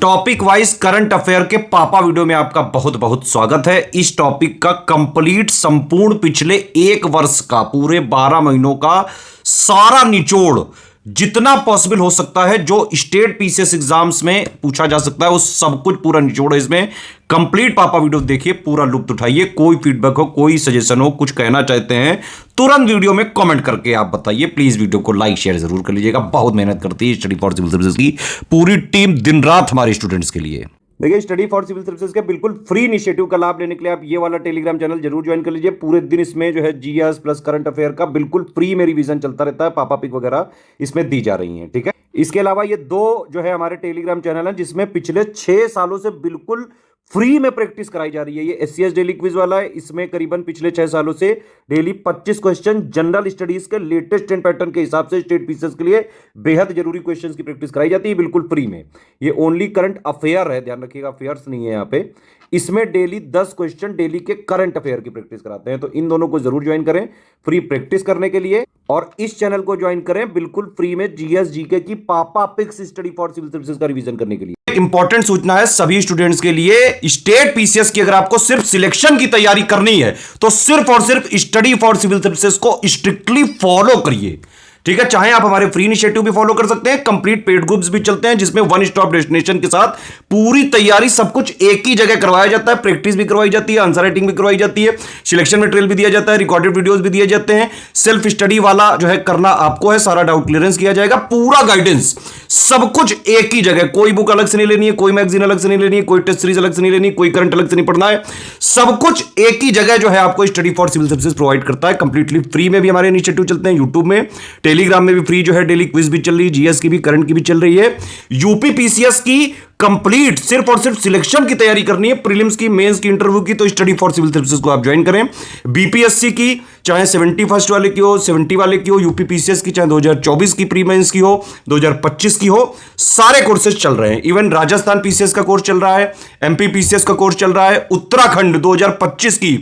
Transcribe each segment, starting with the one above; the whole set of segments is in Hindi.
टॉपिक वाइज करंट अफेयर के पापा वीडियो में आपका बहुत बहुत स्वागत है। इस टॉपिक का कंप्लीट संपूर्ण पिछले एक वर्ष का पूरे 12 महीनों का सारा निचोड़ जितना पॉसिबल हो सकता है जो स्टेट पीसीएस एग्जाम्स में पूछा जा सकता है वो सब कुछ पूरा निचोड़ है इसमें। कंप्लीट पापा वीडियो देखिए, पूरा लुत्फ उठाइए। कोई फीडबैक हो, कोई सजेशन हो, कुछ कहना चाहते हैं तुरंत वीडियो में कमेंट करके आप बताइए। प्लीज वीडियो को लाइक शेयर जरूर कर लीजिएगा। बहुत मेहनत करती है स्टडी फॉर सिविल सर्विसेज की पूरी टीम, दिन रात हमारे स्टूडेंट्स के लिए। देखिए, स्टडी फॉर सिविल सर्विसेज के बिल्कुल फ्री इनिशिएटिव का लाभ लेने के लिए आप ये वाला टेलीग्राम चैनल जरूर ज्वाइन कर लीजिए। पूरे दिन इसमें जो है जीएस प्लस करंट अफेयर का बिल्कुल फ्री में रिवीजन चलता रहता है। पापा पिक वगैरह इसमें दी जा रही हैं, ठीक है। इसके अलावा ये दो जो है हमारे टेलीग्राम चैनल हैं जिसमें पिछले 6 सालों से बिल्कुल फ्री में प्रैक्टिस कराई जा रही है। ये एससीएस डेली क्विज वाला है, इसमें करीबन पिछले 6 सालों से डेली 25 क्वेश्चन जनरल स्टडीज के लेटेस्ट 10 पैटर्न के हिसाब से स्टेट पीसीएस के लिए बेहद जरूरी क्वेश्चंस की प्रैक्टिस कराई जाती है बिल्कुल फ्री में। ये ओनली करंट अफेयर है, ध्यान रखिएगा, अफेयर्स नहीं है यहाँ पे। इसमें डेली 10 क्वेश्चन डेली के करंट अफेयर की प्रैक्टिस कराते हैं, तो इन दोनों को जरूर ज्वाइन करें फ्री प्रैक्टिस करने के लिए। और इस चैनल को ज्वाइन करें बिल्कुल फ्री में जीएस जीके की पापा पिक्स स्टडी फॉर सिविल सर्विसेज का रिवीजन करने के लिए। इंपॉर्टेंट सूचना है सभी स्टूडेंट्स के लिए, स्टेट पीसीएस की अगर आपको सिर्फ सिलेक्शन की तैयारी करनी है तो सिर्फ और सिर्फ स्टडी फॉर सिविल सर्विसेज को स्ट्रिक्टली फॉलो करिए, ठीक है। चाहे आप हमारे फ्री इनिशिएटिव भी फॉलो कर सकते हैं, कंप्लीट पेड ग्रुप्स भी चलते हैं जिसमें वन स्टॉप डेस्टिनेशन के साथ पूरी तैयारी सब कुछ एक ही जगह करवाया जाता है। प्रैक्टिस भी करवाई जाती है, आंसर राइटिंग भी करवाई जाती है, सिलेक्शन मटेरियल भी दिया जाता है, रिकॉर्डेड वीडियोस भी दिए जाते हैं। सेल्फ स्टडी वाला जो है करना आपको है, सारा डाउट क्लियरेंस किया जाएगा, पूरा गाइडेंस सब कुछ एक ही जगह। कोई बुक अलग से नहीं लेनी है, कोई मैगजीन अलग से नहीं लेनी है, कोई टेस्ट सीरीज अलग से नहीं लेनी है, कोई करंट अलग से नहीं पढ़ना है। सब कुछ एक ही जगह जो है आपको study for civil services provide करता है। कंप्लीटली फ्री में भी हमारे इनिशिएटिव चलते हैं यूट्यूब में, टेलीग्राम में भी फ्री जो है डेली क्विज भी चल रही है, जीएस की भी, करंट की भी चल रही है। यूपी पीसीएस की कंप्लीट सिर्फ और सिर्फ सिलेक्शन की तैयारी करनी है, प्रीलिम्स की, मेंस की, इंटरव्यू की, तो स्टडी फॉर सिविल सर्विसेज को आप ज्वाइन करें। बीपीएससी की चाहे 71 वाले की हो, 70 वाले की हो, यूपी पीसीएस की चाहे 2024 की प्री मेंस की हो, 2025 की हो, सारे कोर्सेज चल रहे हैं। इवन राजस्थान पीसीएस का कोर्स चल रहा है, एमपी पीसीएस का कोर्स चल रहा है, उत्तराखंड 2025 की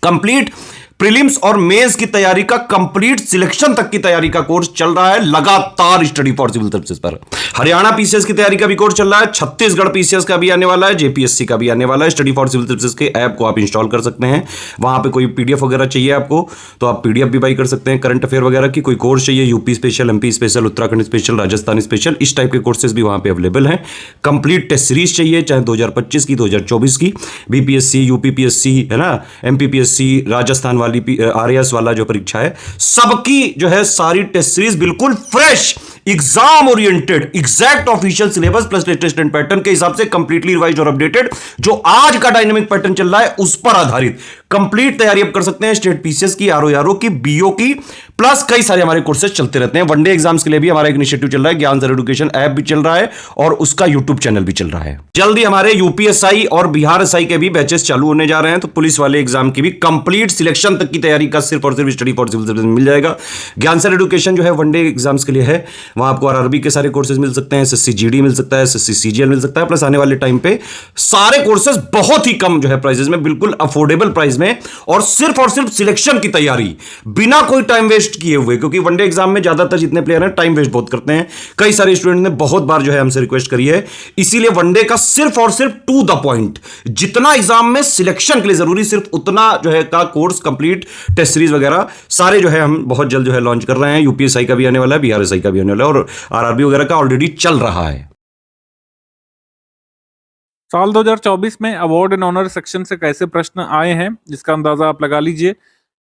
कंप्लीट प्रीलिम्स और मेंस की तैयारी का कंप्लीट सिलेक्शन तक की तैयारी का कोर्स चल रहा है लगातार स्टडी फॉर सिविल सर्विसेज पर। हरियाणा पीसीएस की तैयारी का भी कोर्स चल रहा है, छत्तीसगढ़ पीसीएस का भी आने वाला है, जेपीएससी का भी आने वाला है। स्टडी फॉर सिविल सर्विसेज के ऐप को आप इंस्टॉल कर सकते हैं, वहां पे कोई पीडीएफ वगैरह चाहिए आपको तो आप पीडीएफ भी बाई कर सकते हैं करंट अफेयर वगैरह की। कोई कोर्स चाहिए, UP special, MP special, Uttarakhand special, Rajasthan special, इस टाइप के कोर्सेज भी वहां पे अवेलेबल हैं। कंप्लीट टेस्ट सीरीज चाहिए, चाहे 2025 की, 2024 की, बीपीएससी, यूपीपीएससी है ना, एमपीपीएससी, राजस्थान वाली आरएएस वाला जो परीक्षा है, सबकी जो है सारी टेस्ट सीरीज बिल्कुल fresh, exam oriented, exact official syllabus plus latest and pattern के हिसाब से कंप्लीटली रिवाइज्ड और अपडेटेड, जो आज का डायनेमिक पैटर्न चल रहा है उस पर आधारित कंप्लीट तैयारी आप कर सकते हैं। स्टेट पीसीएस की, आरओ की, बीओ की, प्लस कई सारे हमारे कोर्सेज चलते रहते हैं। वनडे एग्जाम्स के लिए भी हमारा एक इनिशिएटिव चल रहा है, ज्ञान सर एजुकेशन ऐप भी चल रहा है और उसका यूट्यूब चैनल भी चल रहा है। जल्दी हमारे यूपीएसआई और बिहार एसआई के भी बैचेस चालू होने जा रहे हैं, तो पुलिस वाले एग्जाम की भी कंप्लीट सिलेक्शन तक की तैयारी का सिर्फ और सिर्फ स्टडी फॉर सिविल सर्विसेज मिल जाएगा। ज्ञान सर एजुकेशन जो है वनडे एग्जाम्स के लिए है, वहां आपको आरआरबी के सारे कोर्सेज मिल सकते हैं, एसएससी जीडी मिल सकता है, एसएससी सीजीएल मिल सकता है, प्लस आने वाले टाइम पे सारे कोर्सेज बहुत ही कम जो है प्राइसेज में, बिल्कुल अफोर्डेबल प्राइस में, और सिर्फ सिलेक्शन की तैयारी बिना कोई टाइम वेस्ट किए हुए। क्योंकि वनडे एग्जाम में ज्यादातर जितने प्लेयर हैं टाइम वेस्ट बहुत करते हैं, कई सारे स्टूडेंट ने बहुत बार जो है हमसे रिक्वेस्ट करी है, इसीलिए वनडे का सिर्फ और सिर्फ टू द पॉइंट, जितना एग्जाम में सिलेक्शन के लिए जरूरी सिर्फ उतना जो है का कोर्स, कंप्लीट टेस्ट सीरीज वगैरह सारे जो है हम बहुत जल्द जो है लॉन्च कर रहे हैं। यूपीएसआई का भी आने वाला है, बीआरएसआई का भी आने वाला है और आरआरबी वगैरह का ऑलरेडी चल रहा है। साल 2024 में अवार्ड एंड ऑनर सेक्शन से कैसे प्रश्न आए हैं जिसका अंदाजा आप लगा लीजिए।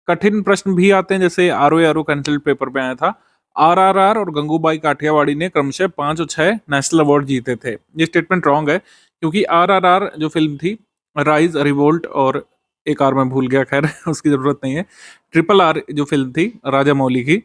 कठिन प्रश्न भी आते हैं, जैसे आरओ कैंसिल्ड पेपर में आया था। आरआरआर और गंगूबाई काठियावाड़ी ने क्रमशः 5 और 6 नेशनल अवार्ड जीते थे। ये स्टेटमेंट रॉन्ग है, क्योंकि आरआरआर जो फिल्म थी, राइज, रिवोल्ट और एक और मैं भूल गया, खैर उसकी जरूरत नहीं है, ट्रिपल आर जो फिल्म थी राजा मौली की,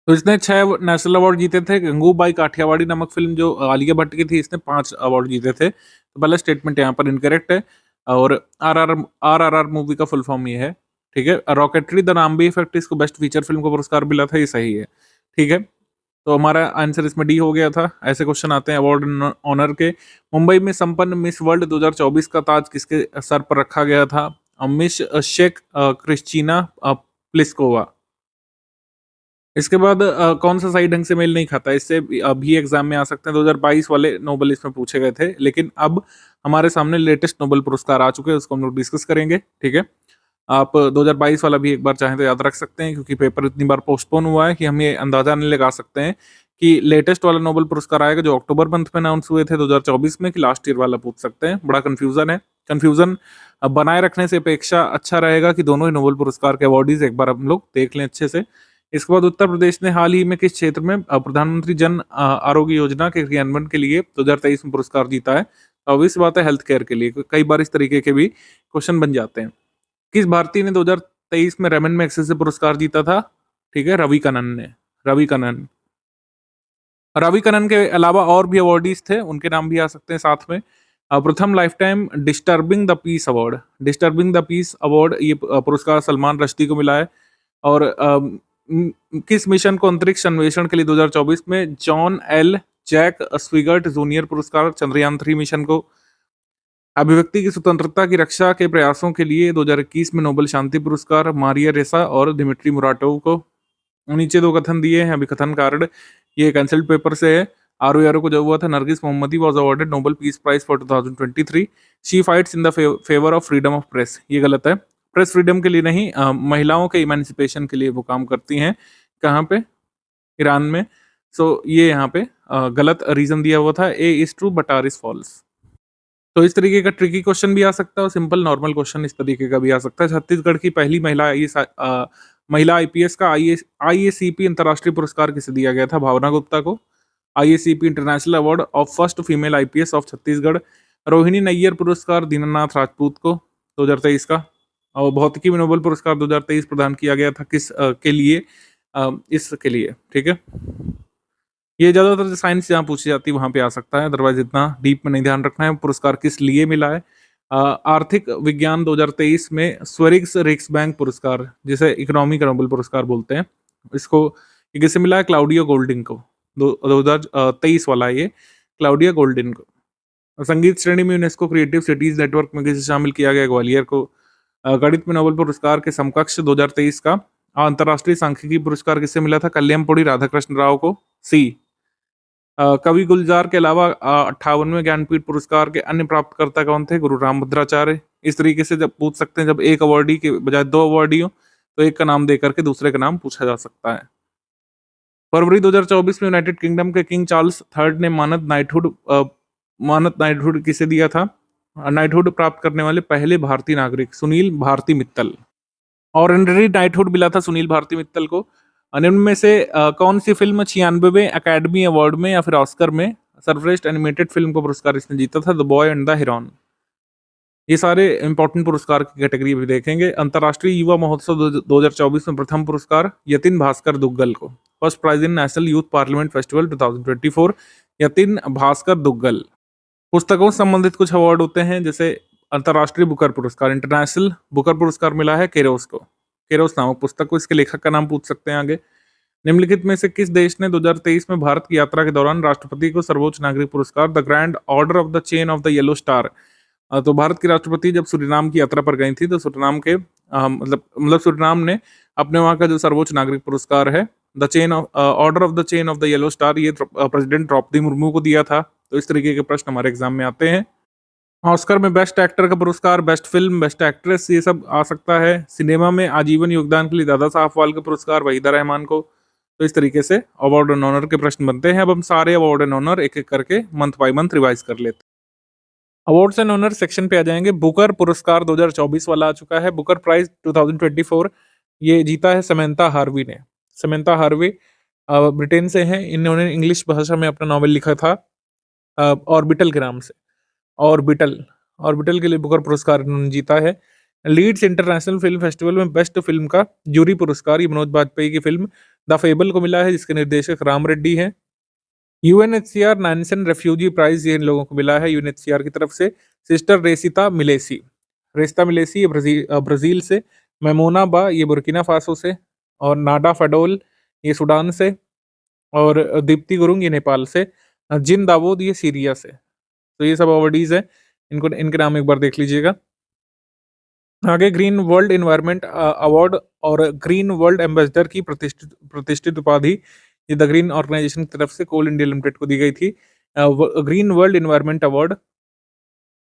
तो इसने 6 नेशनल अवार्ड जीते थे। गंगूबाई काठियावाड़ी नामक फिल्म जो आलिया भट्ट की थी, इसने 5 अवार्ड जीते थे। तो पहला स्टेटमेंट यहाँ पर इनकरेक्ट है। और आरआरआर मूवी का फुल फॉर्म ये है, ठीक है। रॉकेटरी द नाम्बी इफेक्ट इसको बेस्ट फीचर फिल्म का पुरस्कार मिला था, ये सही है, ठीक है। तो हमारा आंसर इसमें डी हो गया था। ऐसे क्वेश्चन आते हैं अवार्ड ऑनर के। मुंबई में संपन्न मिस वर्ल्ड 2024 का ताज किसके सर पर रखा गया था? मिस शेख क्रिस्टीना प्लिस्कोवा। इसके बाद कौन सा सही ढंग से मेल नहीं खाता, इससे भी एग्जाम में आ सकते हैं। 2022 वाले नोबेल इसमें पूछे गए थे, लेकिन अब हमारे सामने लेटेस्ट नोबेल पुरस्कार आ चुके हैं, उसको हम लोग डिस्कस करेंगे। ठीक है, आप 2022 वाला भी एक बार चाहें तो याद रख सकते हैं, क्योंकि पेपर इतनी बार पोस्टपोन हुआ है कि हम ये अंदाजा नहीं लगा सकते हैं कि लेटेस्ट वाला नोबेल पुरस्कार आएगा जो अक्टूबर मंथ में अनाउंस हुए थे 2024 में, कि लास्ट ईयर वाला पूछ सकते हैं। बड़ा कंफ्यूजन है। कंफ्यूजन बनाए रखने से अपेक्षा अच्छा रहेगा कि दोनों ही नोबेल पुरस्कार के अवॉर्डीज एक बार हम लोग देख लें अच्छे से। इसके बाद उत्तर प्रदेश ने हाल ही में किस क्षेत्र में प्रधानमंत्री जन आरोग्य योजना के क्रियान्वयन के लिए 2023 में पुरस्कार जीता है? ऑब्वियस बात है, हेल्थ केयर के लिए। कई बार इस तरीके के भी क्वेश्चन बन जाते हैं। किस भारतीय ने 2023 में रेमन मैग्सेसे पुरस्कार जीता था? ठीक है, रवि कनन ने। रवि कनन। रवि कनन के अलावा और भी अवार्डीज थे, उनके नाम भी आ सकते हैं साथ में। प्रथम life time disturbing the peace award. Disturbing the peace award, ये पुरस्कार सलमान रश्दी को मिला है। और किस मिशन को अंतरिक्ष अन्वेषण के लिए 2024 में John L Jack Swigert junior पुरस्कार? चंद्रयान 3 मिशन को। अभिव्यक्ति की स्वतंत्रता की रक्षा के प्रयासों के लिए 2021 में नोबेल शांति पुरस्कार मारिया रेसा और दिमित्री मुराटोव को। नीचे दो कथन दिए हैं, अभी कथन कारण ये कैंसल्ड पेपर से है। आर ओ को जो हुआ था, Narges Mohammadi was awarded Nobel Peace Prize for 2023। She fights in the favour of freedom of press. ये गलत है। प्रेस फ्रीडम के लिए नहीं, महिलाओं के इमेंसिपेशन के लिए वो काम करती हैं। कहाँ पे? ईरान में। सो ये यहाँ पे गलत रीजन दिया हुआ था। A is true but R is false. तो इस तरीके का ट्रिकी क्वेश्चन भी आ सकता है और सिंपल नॉर्मल क्वेश्चन इस तरीके का भी आ सकता है। छत्तीसगढ़ की पहली महिला आईपीएस का आईएसीपी अंतर्राष्ट्रीय पुरस्कार किसे दिया गया था? भावना गुप्ता को। IACP international award of first female IPS of Chhattisgarh. Rohini Nayyar पुरस्कार दीनानाथ राजपूत को 2023 का। और भौतिकी में नोबेल पुरस्कार 2023 प्रदान किया गया था किस के लिए? इसके लिए। ठीक है, ये ज्यादातर साइंस जहाँ पूछी जाती है वहां पे आ सकता है, अदरवाइज इतना डीप में नहीं ध्यान रखना है। पुरस्कार किस लिए मिला है? आर्थिक विज्ञान 2023 में स्वेरिग्स रिक्स बैंक पुरस्कार, जिसे इकोनॉमी का नोबेल पुरस्कार बोलते हैं, इसको ये किसे मिला है? क्लाउडियो गोल्डिन को। 2023 वाला ये क्लाउडिया गोल्डिन को। संगीत श्रेणी में यूनेस्को क्रिएटिव सिटीज नेटवर्क में किसे शामिल किया गया? ग्वालियर को। गणित में नोबेल पुरस्कार के समकक्ष 2023 का अंतर्राष्ट्रीय सांख्यिकी पुरस्कार किसे मिला था? कल्याणपुरी राधाकृष्ण राव को। सी। कवि गुलजार के अलावा 58वें ज्ञानपीठ पुरस्कार के अन्य प्राप्तकर्ता कौन थे? गुरु रामभद्राचार्य। इस तरीके से जब पूछ सकते हैं, जब एक अवार्डी के बजाय दो अवार्डी हो तो एक का नाम देकर के दूसरे का नाम पूछा जा सकता है। फरवरी 2024 में यूनाइटेड किंगडम के किंग चार्ल्स थर्ड ने मानद नाइटहुड किसे दिया था? नाइटहुड प्राप्त करने वाले पहले भारतीय नागरिक सुनील भारती मित्तल। ऑनररी नाइटहुड मिला था सुनील भारती मित्तल को। निम्न में से कौन सी फिल्म 96वें अकेडमी अवार्ड में या फिर ऑस्कर में सर्वश्रेष्ठ एनिमेटेड फिल्म को पुरस्कार इसने जीता था? The boy and the heron. ये सारे इंपॉर्टेंट पुरस्कार की कैटेगरी भी देखेंगे। अंतर्राष्ट्रीय युवा महोत्सव 2024 में प्रथम पुरस्कार यतिन भास्कर दुग्गल को। First prize in national youth parliament festival 2024, Yatin Bhaskar Duggal. पुस्तकों से संबंधित कुछ अवार्ड होते हैं, जैसे अंतर्राष्ट्रीय बुकर पुरस्कार, इंटरनेशनल बुकर पुरस्कार मिला है केरोस को। केरोस नामक पुस्तक को। इसके लेखक का नाम पूछ सकते हैं आगे। निम्नलिखित में से किस देश ने 2023 में भारत की यात्रा के दौरान राष्ट्रपति को सर्वोच्च नागरिक पुरस्कार the grand order of the chain of the yellow star? तो भारत की राष्ट्रपति जब सूरीनाम की यात्रा पर गई थी, तो सूरीनाम के मतलब सूरीनाम ने अपने वहाँ का जो सर्वोच्च नागरिक पुरस्कार है, the chain of order of the chain of the yellow star, ये प्रेसिडेंट द्रौपदी मुर्मू को दिया था। तो इस तरीके के प्रश्न हमारे एग्जाम में आते हैं। ऑस्कर में बेस्ट एक्टर का पुरस्कार, बेस्ट फिल्म, बेस्ट एक्ट्रेस, ये सब आ सकता है। सिनेमा में आजीवन योगदान के लिए दादा साहब फाल्के पुरस्कार वहीदा रहमान को। तो इस तरीके से अवार्ड एंड ऑनर के प्रश्न बनते हैं। अब हम सारे अवार्ड एंड ऑनर एक एक करके मंथ बाय मंथ रिवाइज कर लेते हैं। अवार्ड्स एंड ऑनर सेक्शन पे आ जाएंगे। बुकर पुरस्कार 2024 वाला आ चुका है। बुकर प्राइज 2024 ये जीता है समंथा हार्वी ने। समंथा हार्वी ब्रिटेन से हैं। इन्होंने इंग्लिश भाषा में अपना नॉवेल लिखा था ऑर्बिटल के नाम से। ऑर्बिटल ऑर्बिटल के लिए बुकर पुरस्कार इन्होंने जीता है। लीड्स इंटरनेशनल फिल्म फेस्टिवल में बेस्ट फिल्म का जूरी पुरस्कार ये मनोज बाजपेयी की फिल्म द फेबल को मिला है, जिसके निर्देशक राम रेड्डी हैं। यूएनएचसीआर नैनसन रेफ्यूजी प्राइज ये इन लोगों को मिला है यूएनएचसीआर की तरफ से। सिस्टर रेसिता मिलेसी ये ब्राजील से। मेमोना बा ये बुर्किना फासो से। और नाडा फडोल ये सूडान से। और दीप्ति गुरुंग ये नेपाल से। जिन दावोद ये सीरिया से। तो ये सब अवार्डीज है, इनको इनके नाम एक बार देख लीजिएगा। आगे ग्रीन वर्ल्ड एनवायरनमेंट अवार्ड और ग्रीन वर्ल्ड एम्बेसडर की प्रतिष्ठित प्रतिष्ठित उपाधि ये द ग्रीन ऑर्गेनाइजेशन की तरफ से कोल इंडिया लिमिटेड को दी गई थी। ग्रीन वर्ल्ड एनवायरनमेंट अवार्ड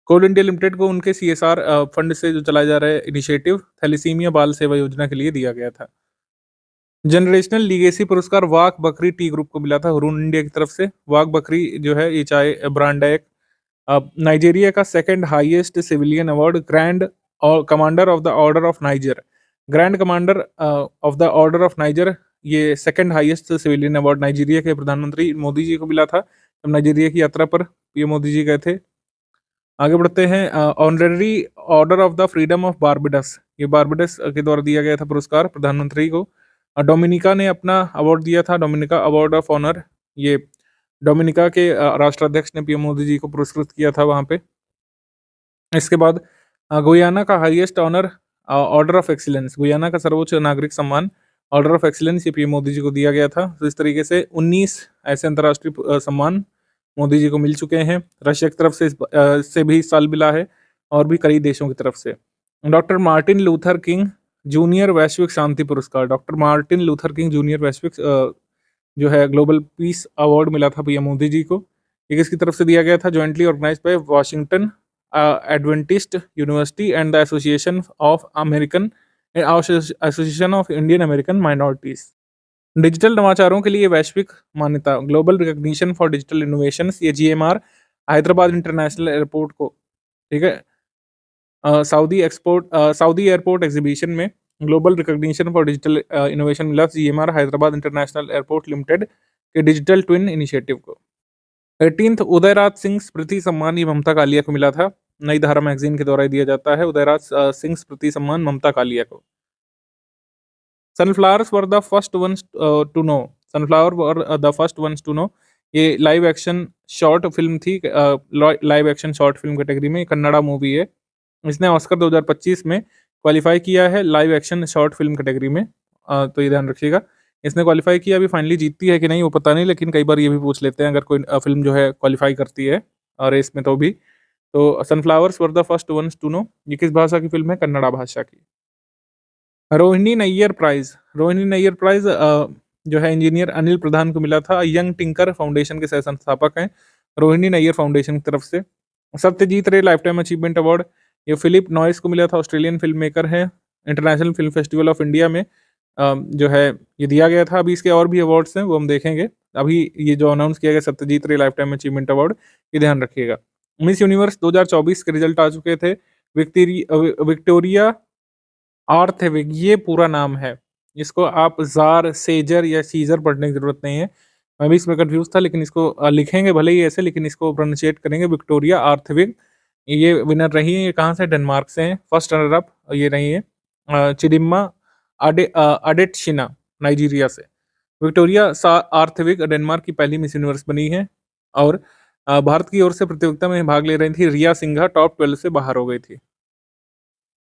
कोल इंडिया लिमिटेड को उनके सीएसआर फंड से जो चलाए जा रहे इनिशिएटिव थैलेसीमिया बाल सेवा योजना के लिए दिया गया था। जनरेशनल लीगेसी पुरस्कार वाघ बकरी टी ग्रुप को मिला था हुरून इंडिया की तरफ से। वाघ बकरी जो है ये चाय ब्रांड है एक। नाइजीरिया का second highest civilian award grand और commander of the order of Niger, grand commander of the order of Niger, ये second highest civilian award Nigeria के प्रधानमंत्री मोदी जी को मिला था जब नाइजीरिया की यात्रा पर पीएम मोदी जी गए थे। आगे बढ़ते हैं। Honorary order of the freedom of बारबेडस, ये बारबेडस के द्वारा दिया गया था पुरस्कार प्रधानमंत्री को। डोमिनिका ने अपना अवार्ड दिया था, डोमिनिका अवार्ड ऑफ ऑनर। ये डोमिनिका के राष्ट्राध्यक्ष ने पीएम मोदी जी को पुरस्कृत किया था वहाँ पे। इसके बाद गुयाना का highest honour order of excellence, Guyana का सर्वोच्च नागरिक सम्मान ऑर्डर ऑफ एक्सीलेंस ये पीएम मोदी जी को दिया गया था। तो इस तरीके से 19 ऐसे अंतर्राष्ट्रीय सम्मान मोदी जी को मिल चुके हैं। रशिया की तरफ से से भी इस साल मिला है और भी कई देशों की तरफ से। Doctor Martin Luther king junior वैश्विक शांति पुरस्कार, doctor Martin Luther king junior वैश्विक जो है ग्लोबल पीस अवार्ड मिला था पीएम मोदी जी को। ये किसकी तरफ से दिया गया था? Jointly organised by Washington Adventist University and the Association of American Association of Indian American minorities. डिजिटल नवाचारों के लिए वैश्विक मान्यता, global recognition for digital innovations, ये जीएमआर हैदराबाद इंटरनेशनल एयरपोर्ट को, ठीक है, सऊदी एयरपोर्ट एग्जीबिशन में global recognition for digital innovation मिला GMR Hyderabad international airport limited के डिजिटल ट्विन इनिशिएटिव को। 18th उदयराज सिंह स्मृति सम्मान ये ममता कालिया को मिला था। नई धारा मैगजीन के द्वारा दिया जाता है उदयराज सिंह स्मृति सम्मान ममता कालिया को। Sunflowers were the first ones to know, sunflower were the first ones to know, ये लाइव एक्शन शॉर्ट फिल्म थी। Live action short film category में कन्नड़ा मूवी है। इसने ऑस्कर 2025 में क्वालिफाई किया है live action short film category में। तो ये ध्यान रखिएगा, इसने क्वालिफाई किया, अभी फाइनली जीतती है कि नहीं वो पता नहीं, लेकिन कई बार ये भी पूछ लेते हैं अगर कोई फिल्म जो है क्वालिफाई करती है रेस में तो भी। तो sunflowers were the first ones to know, ये किस भाषा की फिल्म है? कन्नड़ा भाषा की। रोहिणी नैयर प्राइज, रोहिणी नैयर प्राइज जो है इंजीनियर अनिल प्रधान को मिला था। यंग टिंकर फाउंडेशन के सह संस्थापक हैं रोहिणी नैयर फाउंडेशन की तरफ से। सत्यजीत रे लाइफ टाइम अचीवमेंट अवार्ड ये फिलिप नॉइस को मिला था, ऑस्ट्रेलियन फिल्म मेकर है। International film festival of India में जो है ये दिया गया था। अभी इसके और भी अवार्ड्स हैं वो हम देखेंगे। अभी ये जो अनाउंस किया गया सत्यजीत रे लाइफ टाइम अचीवमेंट अवार्ड, ये ध्यान रखिएगा। मिस यूनिवर्स 2024 के रिजल्ट आ चुके थे। विक्टोरिया आर्थविग ये पूरा नाम है, इसको आप जार सेजर या सीजर पढ़ने की जरूरत नहीं है। मैं भी इसमें कंफ्यूज था, लेकिन इसको लिखेंगे भले ही ऐसे, लेकिन इसको प्रोनाउंशिएट करेंगे विक्टोरिया आर्थविग। ये विनर रही है, ये कहाँ से? डेनमार्क से हैं। फर्स्ट रनर अप ये रही है चिडिम्मा अडेटशिना नाइजीरिया से। विक्टोरिया आर्थविग डेनमार्क की पहली मिस यूनिवर्स बनी है। और भारत की ओर से प्रतियोगिता में भाग ले रही थी रिया सिंघा, टॉप 12 से बाहर हो गई थी।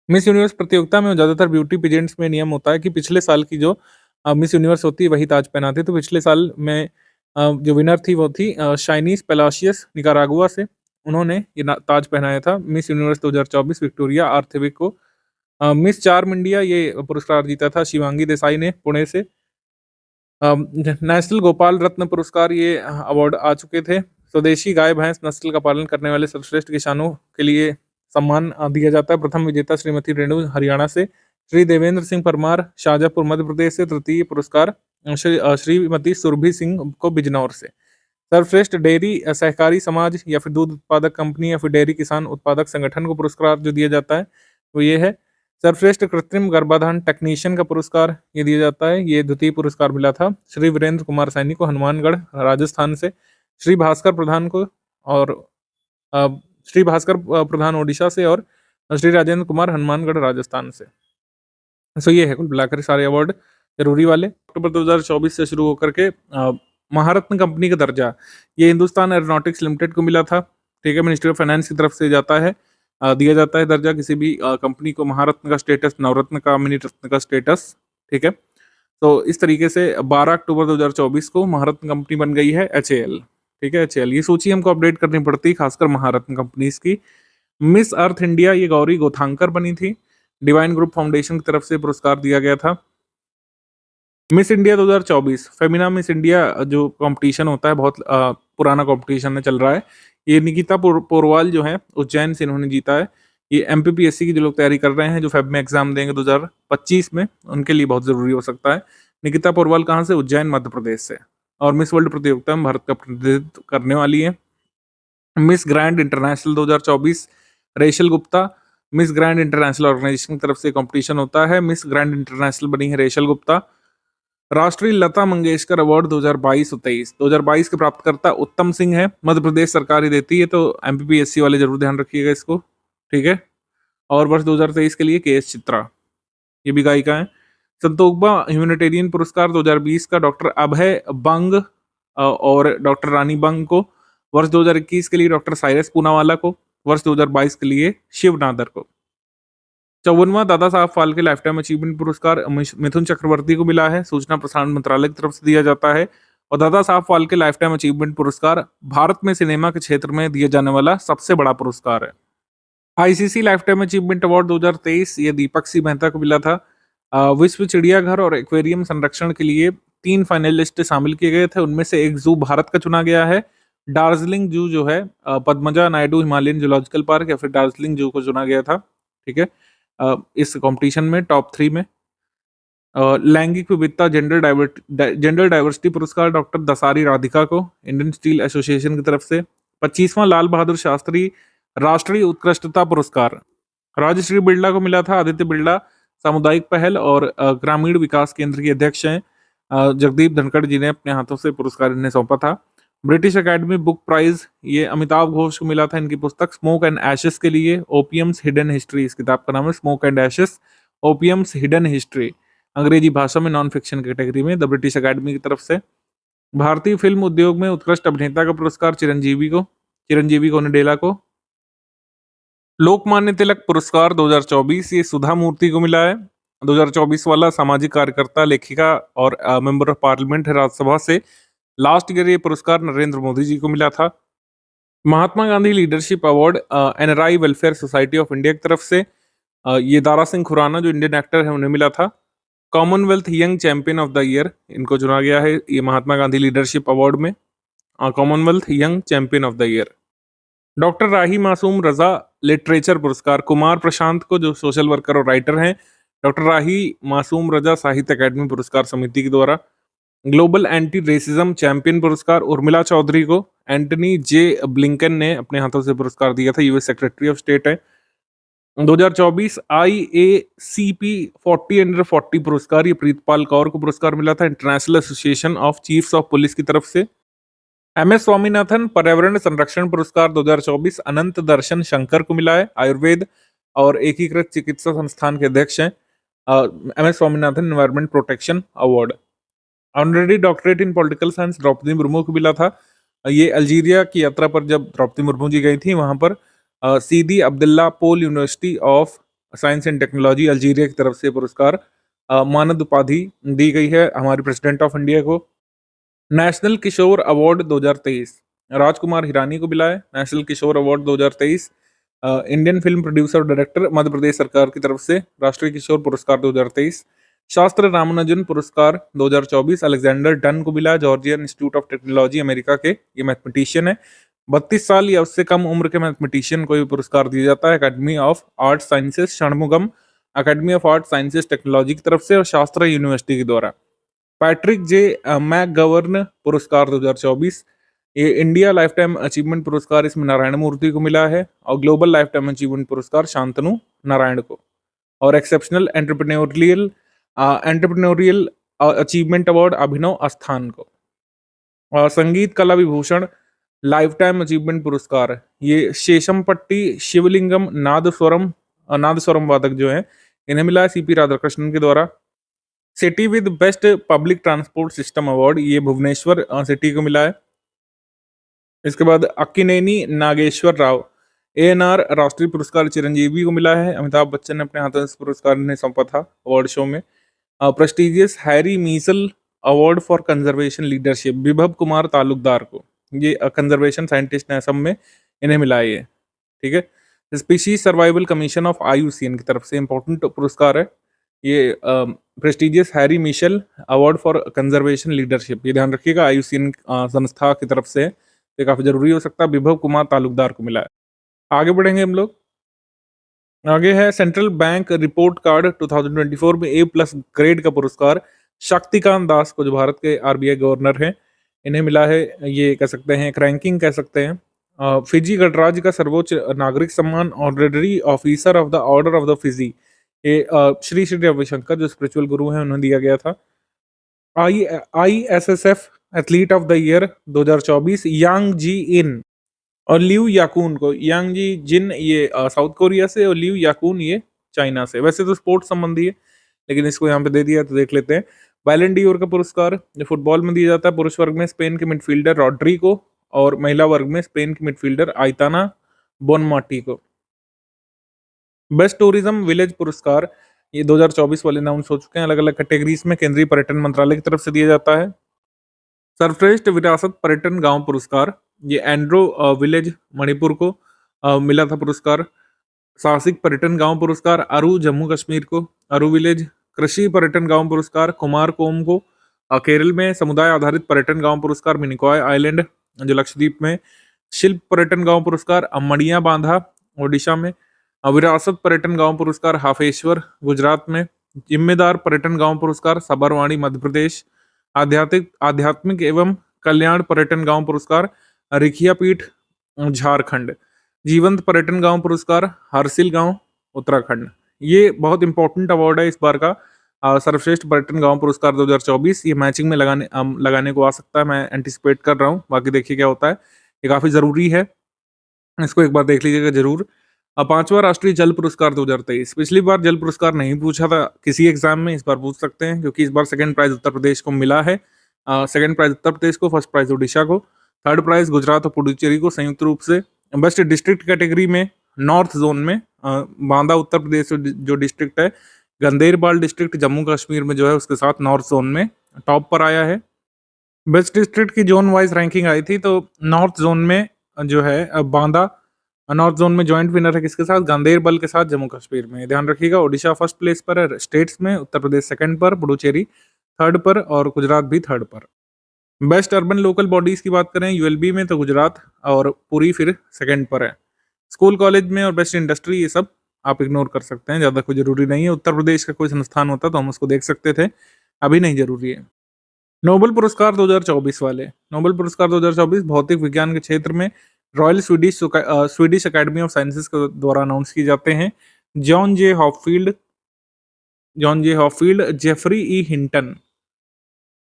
मिस यूनिवर्स प्रतियोगिता में ज़्यादातर ब्यूटी पेजेंट्स में नियम होता है कि पिछले साल की जो मिस यूनिवर्स होती है वही ताज पहनाती है। तो पिछले साल में जो विनर थी वो थी शाइनीस पेलाशियस निकारागुआ से, उन्होंने ये ताज पहनाया था। मिस यूनिवर्स 2024 विक्टोरिया आर्थविक को। मिस चार्म इंडिया ये पुरस्कार जीता था शिवांगी देसाई ने पुणे से। नेशनल गोपाल रत्न पुरस्कार ये अवार्ड आ चुके थे। स्वदेशी गाय भैंस नस्ल का पालन करने वाले सर्वश्रेष्ठ किसानों के लिए सम्मान दिया जाता है। प्रथम विजेता श्रीमती रेणु हरियाणा से। श्री देवेंद्र सिंह परमार शाहजहाँपुर मध्य प्रदेश से। तृतीय पुरस्कार श्रीमती सुरभि सिंह को बिजनौर से। सर्वश्रेष्ठ डेयरी सहकारी समाज या फिर दूध उत्पादक कंपनी या फिर डेयरी किसान उत्पादक संगठन को पुरस्कार जो दिया जाता है वो ये है। सर्वश्रेष्ठ कृत्रिम गर्भाधान टेक्नीशियन का पुरस्कार ये दिया जाता है, ये द्वितीय पुरस्कार मिला था श्री वीरेंद्र कुमार सैनी को हनुमानगढ़ राजस्थान से। श्री भास्कर प्रधान को और श्री भास्कर प्रधान ओडिशा से और श्री राजेंद्र कुमार हनुमानगढ़ राजस्थान से। सो ये है कुल मिलाकर सारे अवार्ड जरूरी वाले। अक्टूबर 2024 से शुरू होकर के महारत्न कंपनी का दर्जा ये हिंदुस्तान एरोनॉटिक्स लिमिटेड को मिला था। ठीक है, मिनिस्ट्री ऑफ फाइनेंस की तरफ से जाता है, दिया जाता है दर्जा किसी भी कंपनी को महारत्न का स्टेटस, नवरत्न का, मिनी रत्न का स्टेटस। ठीक है, तो इस तरीके से 12 अक्टूबर 2024 को महारत्न कंपनी बन गई है HAL। ठीक है, HAL ये सूची हमको अपडेट करनी पड़ती है, खासकर महारत्न कंपनीज की। मिस अर्थ इंडिया ये गौरी गोथांकर बनी थी। डिवाइन ग्रुप फाउंडेशन की तरफ से पुरस्कार दिया गया था। Miss India 2024 Femina miss India जो कंपटीशन होता है, बहुत पुराना कंपटीशन है, चल रहा है। ये निकिता पोरवाल जो है उज्जैन से इन्होंने जीता है। ये एमपीपीएससी की जो लोग तैयारी कर रहे हैं, जो फेब में एग्जाम देंगे 2025 में, उनके लिए बहुत जरूरी हो सकता है। निकिता पोरवाल कहाँ से? उज्जैन मध्य प्रदेश से। और मिस वर्ल्ड प्रतियोगिता में भारत का प्रतिनिधित्व करने वाली है। Miss Grand International 2024 Rachel Gupta, Miss Grand International organisation की तरफ से कंपटीशन होता है। मिस ग्रैंड इंटरनेशनल बनी है रेशल गुप्ता। राष्ट्रीय लता मंगेशकर अवार्ड 2022 और 23 2022 के प्राप्तकर्ता उत्तम सिंह है। मध्य प्रदेश सरकार ही देती है, तो एमपीपीएससी वाले जरूर ध्यान रखिएगा इसको, ठीक है। और वर्ष 2023 के लिए केएस चित्रा, ये भी गायिका है। संतोखबा ह्यूमैनिटेरियन पुरस्कार 2020 का डॉक्टर अभय बंग और डॉक्टर रानी बंग को। वर्ष 2021 के लिए डॉक्टर साइरस पूनावाला को। वर्ष 2022 के लिए शिव नादर को। 54वां Dada Saheb Phalke life time achievement पुरस्कार मिथुन चक्रवर्ती को मिला है। सूचना प्रसारण मंत्रालय की तरफ से दिया जाता है। और Dada Saheb Phalke life time achievement पुरस्कार भारत में सिनेमा के क्षेत्र में दिए जाने वाला सबसे बड़ा पुरस्कार है। ICC life time achievement award 2023 ये दीपक सी मेहता को मिला था। विश्व चिड़ियाघर और एक्वेरियम संरक्षण के लिए 3 फाइनलिस्ट शामिल किए गए थे। उनमें से एक जू भारत का चुना गया है। दार्जिलिंग जू जो है, Padmaja Naidu Himalayan zoological park या फिर दार्जिलिंग जू को चुना गया था, ठीक है, इस कंपटीशन में टॉप 3 में। लैंगिक विविधता जेंडर डाइवर्सिटी पुरस्कार डॉक्टर दसारी राधिका को इंडियन स्टील एसोसिएशन की तरफ से। 25वां लाल बहादुर शास्त्री राष्ट्रीय उत्कृष्टता पुरस्कार राजश्री बिरला को मिला था। आदित्य बिरला सामुदायिक पहल और ग्रामीण विकास केंद्र के अध्यक्ष हैं। जगदीप धनखड़ जी ने अपने हाथों से पुरस्कार इन्हें सौंपा था। ब्रिटिश एकेडमी बुक प्राइज ये अमिताभ घोष को मिला था। इनकी पुस्तक स्मोक एंड एशेस के लिए। ओपियम्स हिडन हिस्ट्री इस किताब का नाम है, smoke and ashes opium's hidden history, अंग्रेजी भाषा में नॉन फिक्शन कैटेगरी में, द ब्रिटिश एकेडमी की तरफ से। भारतीय फिल्म उद्योग में उत्कृष्ट अभिनेता का पुरस्कार चिरंजीवी को नडेला को। लोकमान्य तिलक पुरस्कार 2024 ये सुधा मूर्ति को मिला है। 2024 वाला सामाजिक कार्यकर्ता, लेखिका और मेंबर ऑफ पार्लियामेंट है राज्यसभा से। लास्ट ईयर ये पुरस्कार नरेंद्र मोदी जी को मिला था। Mahatma Gandhi leadership award NRI welfare society of India की तरफ से ये दारा सिंह खुराना जो इंडियन एक्टर है उन्हें मिला था। Commonwealth young champion of the year इनको चुना गया है ये महात्मा गांधी लीडरशिप अवार्ड में, Commonwealth young champion of the year. Doctor Rahi Masoom Raza literature पुरस्कार कुमार प्रशांत को, जो सोशल वर्कर और राइटर हैं। डॉक्टर राही मासूम रजा साहित्य अकादमी पुरस्कार समिति के द्वारा। ग्लोबल एंटी रेसिज्म चैंपियन पुरस्कार उर्मिला चौधरी को एंटनी जे ब्लिंकन ने अपने हाथों से पुरस्कार दिया था। यूएस सेक्रेटरी ऑफ स्टेट है। 2024 IACP 40 अंडर 40 पुरस्कार ये प्रीतपाल कौर को पुरस्कार मिला था, international association of chiefs of police की तरफ से। MS स्वामीनाथन पर्यावरण संरक्षण पुरस्कार 2024 अनंत दर्शन शंकर को मिला है। आयुर्वेद और एकीकृत चिकित्सा संस्थान के अध्यक्ष हैं। MS Swaminathan environment protection award. Honorary doctorate in political science Draupadi Murmu को मिला था। ये अल्जीरिया की यात्रा पर जब द्रौपदी मुर्मू जी गई थी, वहां पर Sidi Abdullah pole university of science and technology Algeria की तरफ से पुरस्कार मानद उपाधि दी गई है हमारे प्रेसिडेंट ऑफ इंडिया को। नेशनल किशोर अवार्ड 2023 राजकुमार हिरानी को मिला है। नेशनल किशोर अवार्ड 2023 इंडियन फिल्म प्रोड्यूसर और डायरेक्टर मध्य प्रदेश सरकार की तरफ से राष्ट्रीय किशोर पुरस्कार 2023। शास्त्र रामानुजन पुरस्कार 2024 अलेक्जेंडर डन को मिला, Georgian institute of technology America के, ये मैथमेटिशियन है। 32 साल या उससे कम उम्र के मैथमेटिशियन को भी पुरस्कार दिया जाता है academy of art sciences Shanmugam academy of art sciences technology की तरफ से और शास्त्र यूनिवर्सिटी के द्वारा। पैट्रिक जे मैकगवर्न पुरस्कार 2024 ये इंडिया लाइफ टाइम अचीवमेंट पुरस्कार इसमें नारायण मूर्ति को मिला है और ग्लोबल लाइफ टाइम अचीवमेंट पुरस्कार शांतनु नारायण को और एक्सेप्शनल एंटरप्रेन्योरियल अचीवमेंट अवार्ड अभिनव अस्थान को। और संगीत कला विभूषण लाइफ टाइम अचीवमेंट पुरस्कार ये शेषमपट्टी शिवलिंगम नादस्वरम वादक जो है इन्हें मिला है सीपी राधाकृष्णन के द्वारा। City with best public transport system award ये भुवनेश्वर सिटी को मिला है। इसके बाद अक्किनेनी नागेश्वर राव ANR राष्ट्रीय पुरस्कार चिरंजीवी को मिला है। अमिताभ बच्चन ने अपने हाथों से पुरस्कार इन्हें सौंपा था अवार्ड शो में। Prestigious Harry Messel award for conservation leadership Vibhav Kumar Talukdar को, ये कंजर्वेशन साइंटिस्ट हैं असम में, इन्हें मिला है ये, ठीक है। Species survival commission of IUCN की तरफ से इंपॉर्टेंट पुरस्कार है ये। Prestigious Harry Mitchell award for conservation leadership, ये ध्यान रखिएगा, IUCN संस्था की तरफ से है। ये काफी जरूरी हो सकता है। विभव कुमार तालुकदार को मिला है। आगे बढ़ेंगे हम लोग। आगे है सेंट्रल बैंक रिपोर्ट कार्ड 2024 में A+ ग्रेड का पुरस्कार शक्तिकांत दास को, जो भारत के RBI गवर्नर हैं, इन्हें मिला है। ये कह सकते हैं एक रैंकिंग कह सकते हैं। फिजी गणराज्य का सर्वोच्च नागरिक सम्मान honorary officer of the order of the Fiji, ये श्री श्री रविशंकर जो स्पिरिचुअल गुरु हैं उन्हें दिया गया था। ISSF athlete of the year 2024 यांग जी इन और लिू याकून को, यांग जी जिन ये साउथ कोरिया से और लिू याकून ये चाइना से। वैसे तो स्पोर्ट्स संबंधी है लेकिन इसको यहाँ पे दे दिया तो देख लेते हैं। बैलन डी ओर का पुरस्कार जो फुटबॉल में दिया जाता है, पुरुष वर्ग में स्पेन के मिडफील्डर रॉड्री को और महिला वर्ग में स्पेन की मिडफील्डर आइताना बोनमाटी को। बेस्ट टूरिज्म विलेज पुरस्कार ये 2024 वाले अनाउंस हो चुके हैं। अलग अलग कैटेगरीज में केंद्रीय पर्यटन मंत्रालय की तरफ से दिया जाता है। सर्वश्रेष्ठ विरासत पर्यटन गांव पुरस्कार ये एंड्रो विलेज मणिपुर को मिला था पुरस्कार। साहसिक पर्यटन गांव पुरस्कार अरु जम्मू कश्मीर को, अरु विलेज। कृषि पर्यटन गांव पुरस्कार कुमार कोम को केरल में। समुदाय आधारित पर्यटन गांव पुरस्कार मिनिकॉय आइलैंड जो लक्षद्वीप में। शिल्प पर्यटन गांव पुरस्कार अमड़िया बांधा ओडिशा में। विरासत पर्यटन गांव पुरस्कार हाफेश्वर गुजरात में। जिम्मेदार पर्यटन गांव पुरस्कार साबरवाणी मध्य प्रदेश। आध्यात्मिक एवं कल्याण पर्यटन गांव पुरस्कार रिखिया पीठ झारखंड। जीवंत पर्यटन गांव पुरस्कार हरसिल गांव उत्तराखंड। ये बहुत इंपॉर्टेंट अवार्ड है इस बार का। सर्वश्रेष्ठ पर्यटन गांव पुरस्कार 2024 ये मैचिंग में लगाने को आ सकता है, मैं एंटिसिपेट कर रहा हूँ। बाकी देखिए क्या होता है, ये काफी जरूरी है, इसको एक बार देख लीजिएगा जरूर। अब 5वां राष्ट्रीय जल पुरस्कार 2023। पिछली बार जल पुरस्कार नहीं पूछा था किसी एग्जाम में, इस बार पूछ सकते हैं क्योंकि इस बार सेकंड प्राइज उत्तर प्रदेश को मिला है। सेकंड प्राइज उत्तर प्रदेश को, फर्स्ट प्राइज उड़ीसा को, थर्ड प्राइज गुजरात और पुडुचेरी को संयुक्त रूप से। बेस्ट डिस्ट्रिक्ट कैटेगरी में नॉर्थ जोन में बांदा उत्तर प्रदेश जो डिस्ट्रिक्ट है, गंदेरबाल डिस्ट्रिक्ट जम्मू कश्मीर में जो है उसके साथ नॉर्थ जोन में टॉप पर आया है। बेस्ट डिस्ट्रिक्ट की जोन वाइज रैंकिंग आई थी तो नॉर्थ जोन में जो है बांदा नॉर्थ जोन में जॉइंट विनर है किसके साथ, गांदेरबल के साथ जम्मू कश्मीर में। ध्यान रखिएगा ओडिशा फर्स्ट प्लेस पर है स्टेट्स में, उत्तर प्रदेश सेकंड पर, पुडुचेरी थर्ड पर और गुजरात भी थर्ड पर। बेस्ट अर्बन लोकल बॉडीज की बात करें ULB में तो गुजरात और पुरी फिर सेकंड पर है। स्कूल कॉलेज में और बेस्ट इंडस्ट्री ये सब आप इग्नोर कर सकते हैं, ज़्यादा कोई जरूरी नहीं है। उत्तर प्रदेश का कोई संस्थान होता तो हम उसको देख सकते थे, अभी नहीं जरूरी है। नोबेल पुरस्कार 2024 वाले, नोबेल पुरस्कार 2024 भौतिक विज्ञान के क्षेत्र में royal Swedish academy of sciences के द्वारा अनाउंस किए जाते हैं। जॉन जे हॉफील्ड, जेफरी ई हिंटन,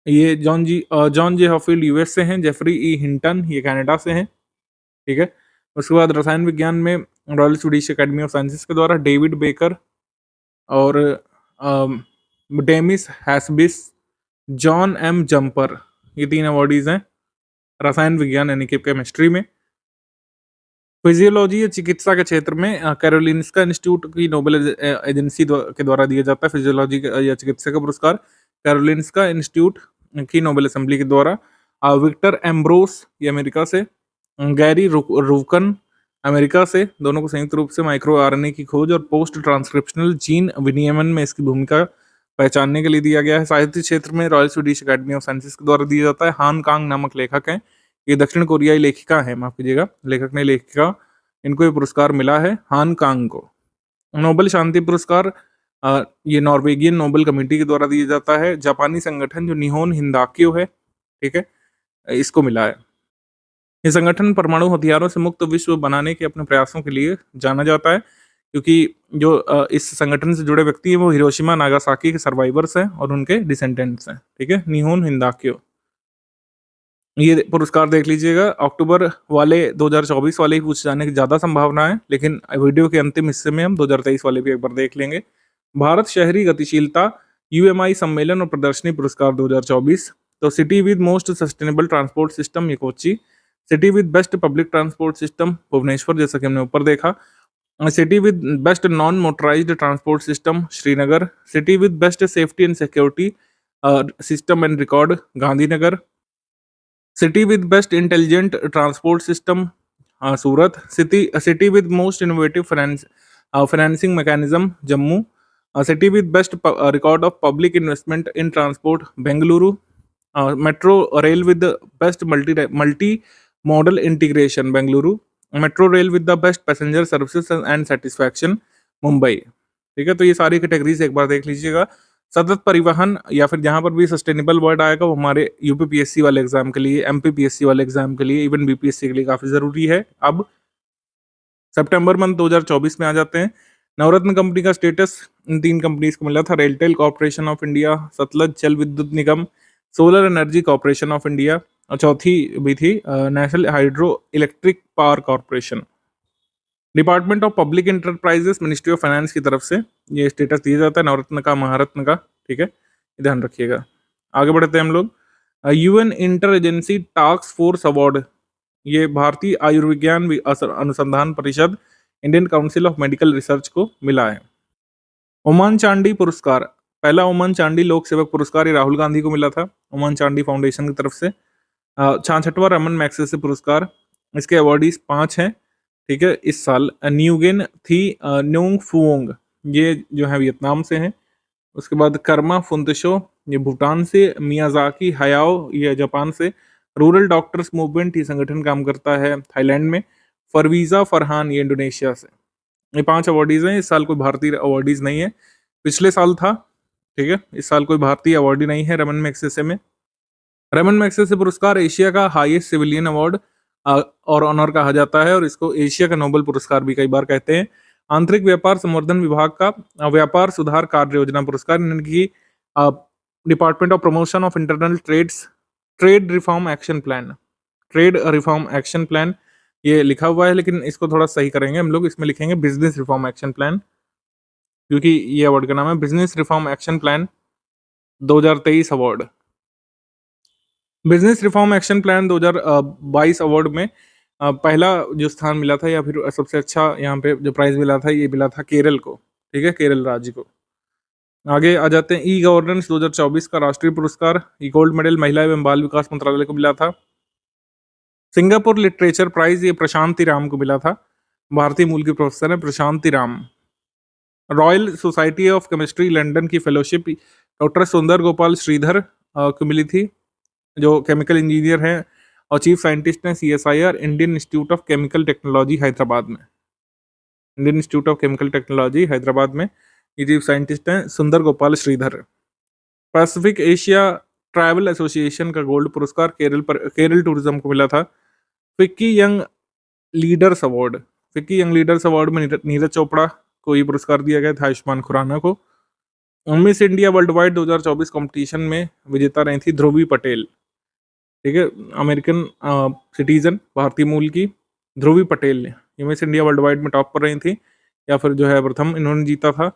ये जॉन जे हॉफील्ड US से हैं, जेफरी ई हिंटन ये कनाडा से हैं, ठीक है। उसके बाद रसायन विज्ञान में royal Swedish academy of sciences के द्वारा डेविड बेकर और डेमिस हैसबिस, जॉन M जम्पर, ये 3 अवार्डीज हैं रसायन विज्ञान यानी कि केमिस्ट्री में। फिजियोलॉजी या चिकित्सा के क्षेत्र में कैरोलिनस्का इंस्टीट्यूट की नोबेल एजेंसी के द्वारा दिया जाता है फिजियोलॉजी या चिकित्सा का पुरस्कार, कैरोलिनस्का इंस्टीट्यूट की नोबेल असेंबली के द्वारा। विक्टर एम्ब्रोस ये अमेरिका से, गैरी रूकन अमेरिका से, दोनों को संयुक्त रूप से माइक्रो RNA की खोज और पोस्ट ट्रांसक्रिप्शनल जीन विनियमन में इसकी भूमिका पहचानने के लिए दिया गया है। साहित्य क्षेत्र में royal Swedish academy of sciences के द्वारा दिया जाता है। हान कांग नामक लेखक हैं, ये दक्षिण कोरियाई लेखिका है, माफ कीजिएगा, लेखक ने लेखिका, इनको ये पुरस्कार मिला है हान कांग को। नोबेल शांति पुरस्कार ये नॉर्वेगियन नोबेल कमेटी के द्वारा दिया जाता है। जापानी संगठन जो निहोन हिंदाक्यो है, ठीक है, इसको मिला है। ये संगठन परमाणु हथियारों से मुक्त विश्व बनाने के अपने प्रयासों के लिए जाना जाता है क्योंकि जो इस संगठन से जुड़े व्यक्ति हैं वो हिरोशिमा नागासाकी के सर्वाइवर्स हैं और उनके डिसेंडेंट्स हैं, ठीक है। निहोन हिंदाक्यो ये पुरस्कार देख लीजिएगा। अक्टूबर वाले 2024 वाले ही पूछे जाने की ज़्यादा संभावना है, लेकिन वीडियो के अंतिम हिस्से में हम 2023 वाले भी एक बार देख लेंगे। भारत शहरी गतिशीलता UMI सम्मेलन और प्रदर्शनी पुरस्कार 2024, तो city with most sustainable transport system ये Kochi, city with best public transport system Bhubaneswar, जैसा कि हमने ऊपर देखा, city with best non motorised transport system Srinagar, city with best safety and security system and record Gandhinagar, city with best intelligent transport system Surat. City with most innovative financing mechanism, Jammu. City with best record of public investment in transport, Bengaluru. Metro rail with best multi modal integration, Bengaluru. Metro rail with the best passenger services and satisfaction, Mumbai. ठीक है, तो ये सारी कैटेगरीज एक बार देख लीजिएगा। सतत परिवहन या फिर जहां पर भी सस्टेनेबल वर्ड आएगा वो हमारे यूपीपीएससी वाले एग्जाम के लिए, एमपीपीएससी वाले एग्जाम के लिए, इवन बीपीएससी के लिए काफी जरूरी है। अब सितंबर मंथ 2024 में आ जाते हैं। नवरत्न कंपनी का स्टेटस इन 3 कंपनीज को मिला था: RailTel corporation of India, Satluj Jal Vidyut Nigam, solar energy corporation of India, और चौथी भी थी national hydro electric power corporation. Department of public enterprises, ministry of finance की तरफ से ये स्टेटस दिया जाता है नवरत्न का, महारत्न का। ठीक है, ये ध्यान रखिएगा। आगे बढ़ते हैं हम लोग। UN inter agency task force award, ये भारतीय आयुर्विज्ञान अनुसंधान परिषद, Indian council of medical research को मिला है। ओमान चांडी पुरस्कार, पहला ओमान चांडी लोक सेवक पुरस्कार ये राहुल गांधी को मिला था ओमान चांडी फाउंडेशन की तरफ से। 66वां रमन मैग्सेसे पुरस्कार, इसके अवार्डीज 5 हैं। ठीक है, इस साल न्यूगेन थी न्योंग फुओंग, ये जो है वियतनाम से हैं। उसके बाद कर्मा फुंतशो, ये भूटान से। मियाजाकी हयाओ, ये जापान से। रूरल डॉक्टर्स मूवमेंट, ये संगठन काम करता है थाईलैंड में। फरवीजा फरहान, ये इंडोनेशिया से। ये 5 अवार्डीज हैं। इस साल कोई भारतीय अवार्डीज नहीं है, पिछले साल था। ठीक है, इस साल कोई भारतीय अवार्डी नहीं है रमन मैग्सेसे में। रमन मैग्सेसे पुरस्कार एशिया का हाईएस्ट सिविलियन अवार्ड और ऑनर कहा जाता है, और इसको एशिया का नोबेल पुरस्कार भी कई बार कहते हैं। आंतरिक व्यापार संवर्धन विभाग का व्यापार सुधार कार्य योजना पुरस्कार, इनकी department of promotion of internal trade reform action plan, trade reform action plan ये लिखा हुआ है, लेकिन इसको थोड़ा सही करेंगे हम लोग, इसमें लिखेंगे बिजनेस रिफॉर्म एक्शन प्लान, क्योंकि ये अवार्ड का नाम है business reform action plan 2023 award. Business reform action plan 2022 award में पहला जो स्थान मिला था, या फिर सबसे अच्छा यहाँ पे जो प्राइज मिला था, ये मिला था केरल को। ठीक है, केरल राज्य को। आगे आ जाते हैं। ई गवर्नेंस 2024 का राष्ट्रीय पुरस्कार, ई गोल्ड मेडल महिला एवं बाल विकास मंत्रालय को मिला था। सिंगापुर लिटरेचर प्राइज, ये प्रशांति राम को मिला था, भारतीय मूल के प्रोफेसर है Prashanti Ram. Royal Society of Chemistry London की फेलोशिप डॉक्टर सुंदर गोपाल श्रीधर को मिली थी, जो केमिकल इंजीनियर हैं और चीफ साइंटिस्ट हैं CSIR, Indian institute of chemical technology Hyderabad में। Indian institute of chemical technology Hyderabad में ये चीफ साइंटिस्ट हैं Sundar Gopal Sridhar. Pacific Asia travel association का गोल्ड पुरस्कार केरल टूरिज्म को मिला था। FICCI young leaders award, FICCI young leaders award में नीरज चोपड़ा को ये पुरस्कार दिया गया था, आयुष्मान खुराना को। Miss India world wide 2024 competition में विजेता रही थी ध्रुवी पटेल। ठीक है, अमेरिकन सिटीजन, भारतीय मूल की ध्रुवी पटेल ने ये मिस इंडिया वर्ल्ड वाइड में टॉप पर रही थी, या फिर जो है प्रथम इन्होंने जीता था।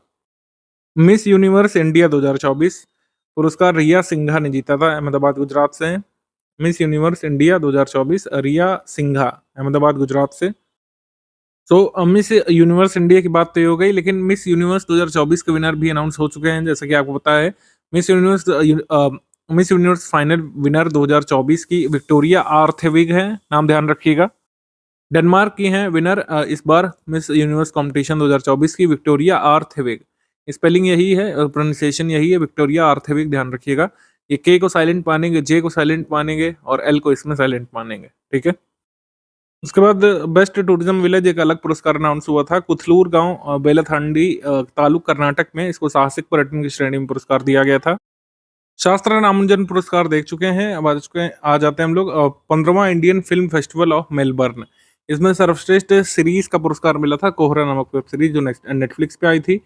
मिस यूनिवर्स इंडिया 2024 पुरस्कार रिया सिंघा ने जीता था, अहमदाबाद गुजरात से हैं। मिस यूनिवर्स इंडिया 2024 रिया सिंघा, अहमदाबाद गुजरात से। सो मिस यूनिवर्स इंडिया की बात तो ये हो गई, लेकिन मिस यूनिवर्स 2024 के विनर भी अनाउंस हो चुके हैं, जैसा कि आपको पता है। मिस यूनिवर्स फाइनल विनर 2024 की विक्टोरिया आर्थेविग है, नाम ध्यान रखिएगा। डेनमार्क की हैं विनर इस बार मिस यूनिवर्स कंपटीशन 2024 की, विक्टोरिया आर्थेविग। स्पेलिंग यही है और प्रोनाउंसिएशन यही है, विक्टोरिया आर्थेविग, ध्यान रखिएगा। ये के को साइलेंट मानेंगे, जे को साइलेंट मानेंगे और एल को इसमें साइलेंट मानेंगे। ठीक है, उसके बाद बेस्ट टूरिज्म विलेज एक अलग पुरस्कार अनाउंस हुआ था। कुथलूर गांव बेलथांडी तालुक कर्नाटक में, इसको साहसिक पर्यटन की श्रेणी में पुरस्कार दिया गया था। शास्त्र रामानुजन पुरस्कार देख चुके हैं, अब आ जाते हैं हम लोग 15वां Indian film festival of Melbourne. इसमें सर्वश्रेष्ठ सीरीज का पुरस्कार मिला था, कोहरा नामक वेब सीरीज जो नेटफ्लिक्स पे आई थी।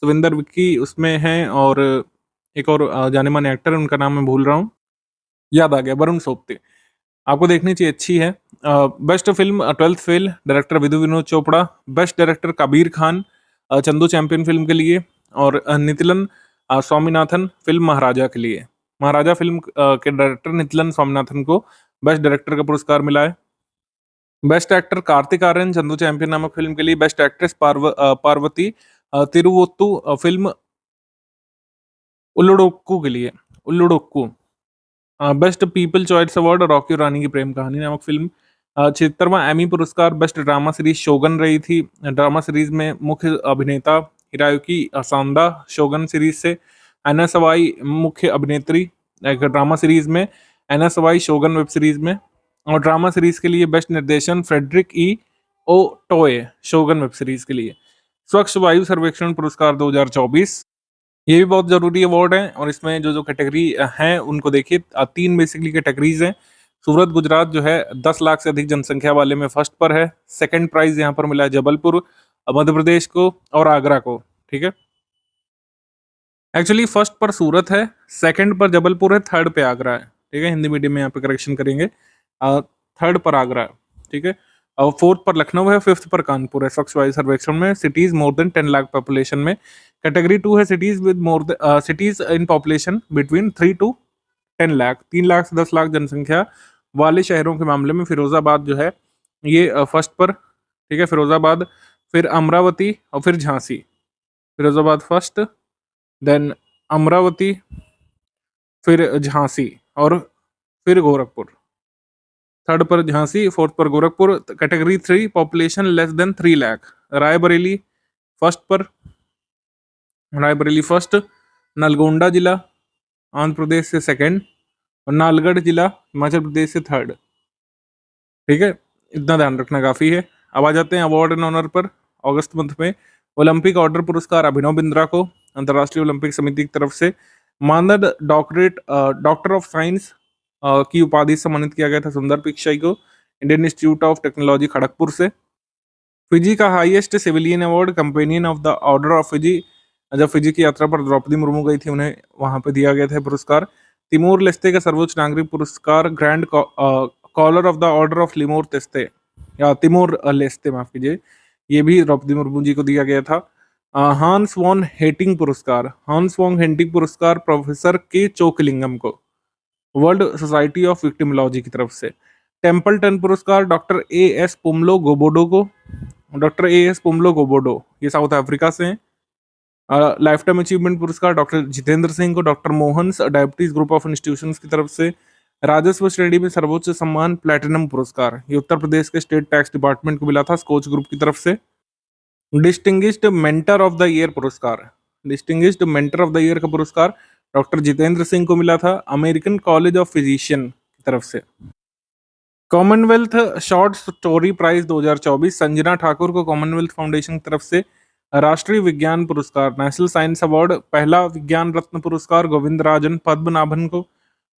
सुविंदर विक्की उसमें हैं, और एक और जाने माने एक्टर, उनका नाम मैं भूल रहा हूँ, याद आ गया, वरुण सोपते। आपको देखनी चाहिए, अच्छी है। Best film 12th fail, director Vidhu Vinod Chopra. Best director Kabir Khan, Chandu champion film के लिए। और नितिलन स्वामीनाथन फिल्म महाराजा के लिए। महाराजा फिल्म के डायरेक्टर नितिलन स्वामीनाथन को बेस्ट डायरेक्टर का पुरस्कार मिला है। Best actor Kartik Aaryan Chandu champion नामक फिल्म के लिए। Best actress Parvathy Thiruvothu film Ullozhukku के लिए, Ullozhukku. Best people choice award Rocky aur Rani ki Prem कहानी नामक फिल्म 76वां एमी पुरस्कार बेस्ट ड्रामा सीरीज शोगन रही थी। ड्रामा सीरीज में मुख्य अभिनेता हिरायुकी सांदा शोगन सीरीज से, एना सवाई मुख्य अभिनेत्री एक ड्रामा सीरीज में, एना सवाई शोगन वेब सीरीज में। और ड्रामा सीरीज के लिए बेस्ट निर्देशन फ्रेडरिक ई ओ टोए शोगन वेब सीरीज के लिए। स्वच्छ वायु सर्वेक्षण पुरस्कार 2024, ये भी बहुत जरूरी अवार्ड है और इसमें जो जो कैटेगरी हैं उनको देखिए। तीन बेसिकली कैटेगरीज हैं। सूरत गुजरात जो है 10 लाख से अधिक जनसंख्या वाले में फर्स्ट पर है। सेकंड प्राइज यहाँ पर मिला है जबलपुर मध्य प्रदेश को और आगरा को। ठीक है, एक्चुअली फर्स्ट पर सूरत है, सेकंड पर जबलपुर है, थर्ड पे आगरा है। ठीक है, हिंदी मीडियम में यहाँ पे करेक्शन करेंगे। थर्ड पर आगरा है। ठीक है, और फोर्थ पर लखनऊ है, फिफ्थ पर कानपुर है स्वच्छ वायु सर्वेक्षण में। Cities more than 10 lakh population में। कैटेगरी 2 है cities with more cities in population between 3 to 10 lakh, 3 lakh से 10 लाख जनसंख्या वाले शहरों के मामले में फिरोजाबाद जो है ये फर्स्ट पर। ठीक है, फिरोजाबाद, फिर अमरावती और फिर झांसी। फिरोजाबाद फर्स्ट, देन अमरावती, फिर झांसी और फिर गोरखपुर। थर्ड पर झांसी, फोर्थ पर Gorakhpur. Category 3 population less than 3 lakh. Raebareli first पर, रायबरेली फर्स्ट। नलगोंडा जिला आंध्र प्रदेश से सेकंड और नालगढ़ जिला हिमाचल प्रदेश से थर्ड। ठीक है, इतना ध्यान रखना काफ़ी है। अब आ जाते हैं अवार्ड एंड ऑनर पर। अगस्त मंथ में ओलंपिक ऑर्डर पुरस्कार अभिनव बिंद्रा को अंतर्राष्ट्रीय ओलंपिक समिति की तरफ से मानद डॉक्टरेट डॉक्टर ऑफ साइंस की उपाधि से सम्मानित किया गया था सुंदर पिचाई को Indian institute of technology Kharagpur से। फिजी का highest civilian award companion of the order of Fiji, जब फिजी की यात्रा पर द्रौपदी मुर्मू गई थी उन्हें वहां पे दिया गया था पुरस्कार। तिमोर लेस्ते का सर्वोच्च नागरिक पुरस्कार grand collar of the order of Timor Leste या तिमोर लेस्ते, माफ कीजिए, ये भी द्रौपदी मुर्मू जी को दिया गया था। हांस वॉन हेटिंग पुरस्कार, हांस वॉन हेटिंग पुरस्कार प्रोफेसर के चोकलिंगम को वर्ल्ड सोसाइटी ऑफ विक्टिमोलॉजी की तरफ से। टेम्पलटन पुरस्कार डॉक्टर ए एस पुमलो गोबोडो को, डॉक्टर ए एस पुमलो गोबोडो ये साउथ अफ्रीका से हैं। लाइफ टाइम अचीवमेंट पुरस्कार डॉक्टर जितेंद्र सिंह को doctor Mohan's diabetes group of institutions की तरफ से। राजस्व श्रेणी में सर्वोच्च सम्मान प्लेटिनम पुरस्कार ये उत्तर प्रदेश के स्टेट टैक्स डिपार्टमेंट को मिला था स्कोच ग्रुप की तरफ से। Distinguished mentor of the year पुरस्कार, distinguished mentor of the year का पुरस्कार डॉक्टर जितेंद्र सिंह को मिला था अमेरिकन कॉलेज ऑफ फिजिशियन की तरफ से। Commonwealth short story prize 2024 Sanjana Thakur को कॉमनवेल्थ फाउंडेशन की तरफ से। राष्ट्रीय विज्ञान पुरस्कार नेशनल साइंस अवार्ड पहला विज्ञान रत्न पुरस्कार गोविंद राजन पद्मनाभन को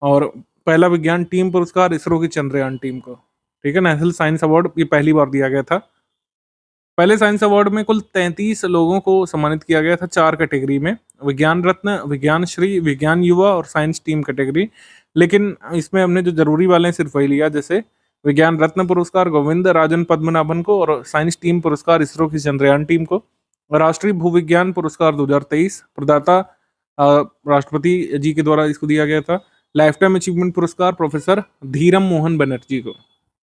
और पहला विज्ञान टीम पुरस्कार इसरो की चंद्रयान टीम को। ठीक है, नेशनल साइंस अवार्ड ये पहली बार दिया गया था। पहले साइंस अवार्ड में कुल 33 लोगों को सम्मानित किया गया था 4 कैटेगरी में, विज्ञान रत्न, विज्ञान श्री, विज्ञान युवा और साइंस टीम कैटेगरी। लेकिन इसमें हमने जो जरूरी वाले हैं सिर्फ वही लिया, जैसे विज्ञान रत्न पुरस्कार गोविंद राजन पद्मनाभन को और साइंस टीम पुरस्कार इसरो की चंद्रयान टीम को। राष्ट्रीय भूविज्ञान पुरस्कार 2023 प्रदाता राष्ट्रपति जी के द्वारा इसको दिया गया था। लाइफ टाइम अचीवमेंट पुरस्कार प्रोफेसर धीरम मोहन बनर्जी को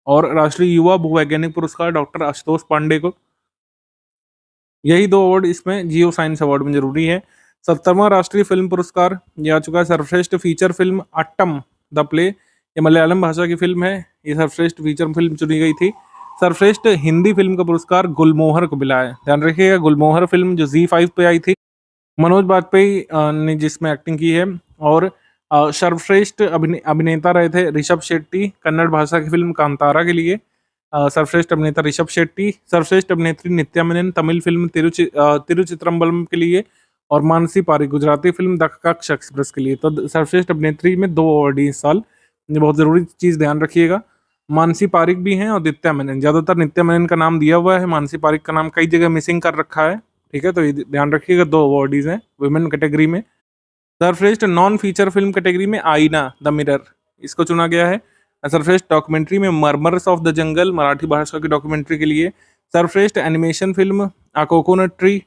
और राष्ट्रीय युवा भूवैज्ञानिक पुरस्कार डॉक्टर आशुतोष पांडे को। यही 2 अवार्ड इसमें जियो साइंस अवार्ड में जरूरी है। 70वां राष्ट्रीय फिल्म पुरस्कार ये आ चुका है। सर्वश्रेष्ठ feature film Attam the play, ये मलयालम भाषा की फिल्म है, ये सर्वश्रेष्ठ फीचर फिल्म चुनी गई थी। सर्वश्रेष्ठ हिंदी फिल्म का पुरस्कार गुलमोहर को मिला है। ध्यान रखिएगा, गुलमोहर फिल्म जो Z5 पे आई थी, मनोज बाजपेयी ने जिसमें एक्टिंग की है। और सर्वश्रेष्ठ अभिनेता रहे थे ऋषभ शेट्टी कन्नड़ भाषा की फिल्म कांतारा के लिए। सर्वश्रेष्ठ अभिनेता ऋषभ शेट्टी, सर्वश्रेष्ठ अभिनेत्री नित्या मेनन तमिल फिल्म तिरुचित्रम्बलम के लिए और मानसी पारिक गुजराती फिल्म द कक्ष एक्सप्रेस के लिए। तो सर्वश्रेष्ठ अभिनेत्री में 2 अवार्ड इस साल, ये बहुत जरूरी चीज ध्यान रखिएगा। मानसी पारिक भी हैं और नित्या मेनन, ज्यादातर नित्या मेनन का नाम दिया हुआ है, मानसी पारिक का नाम कई जगह मिसिंग कर रखा है। ठीक है, तो ये ध्यान रखिएगा, 2 अवार्डीज हैं वुमेन कैटेगरी में। सर्वश्रेष्ठ नॉन फीचर फिल्म कैटेगरी में आईना द मिरर इसको चुना गया है। सर्वश्रेष्ठ डॉक्यूमेंट्री में मरमर्स ऑफ द जंगल मराठी भाषा की डॉक्यूमेंट्री के लिए। सर्वश्रेष्ठ एनिमेशन फिल्म आ कोकोनट ट्री,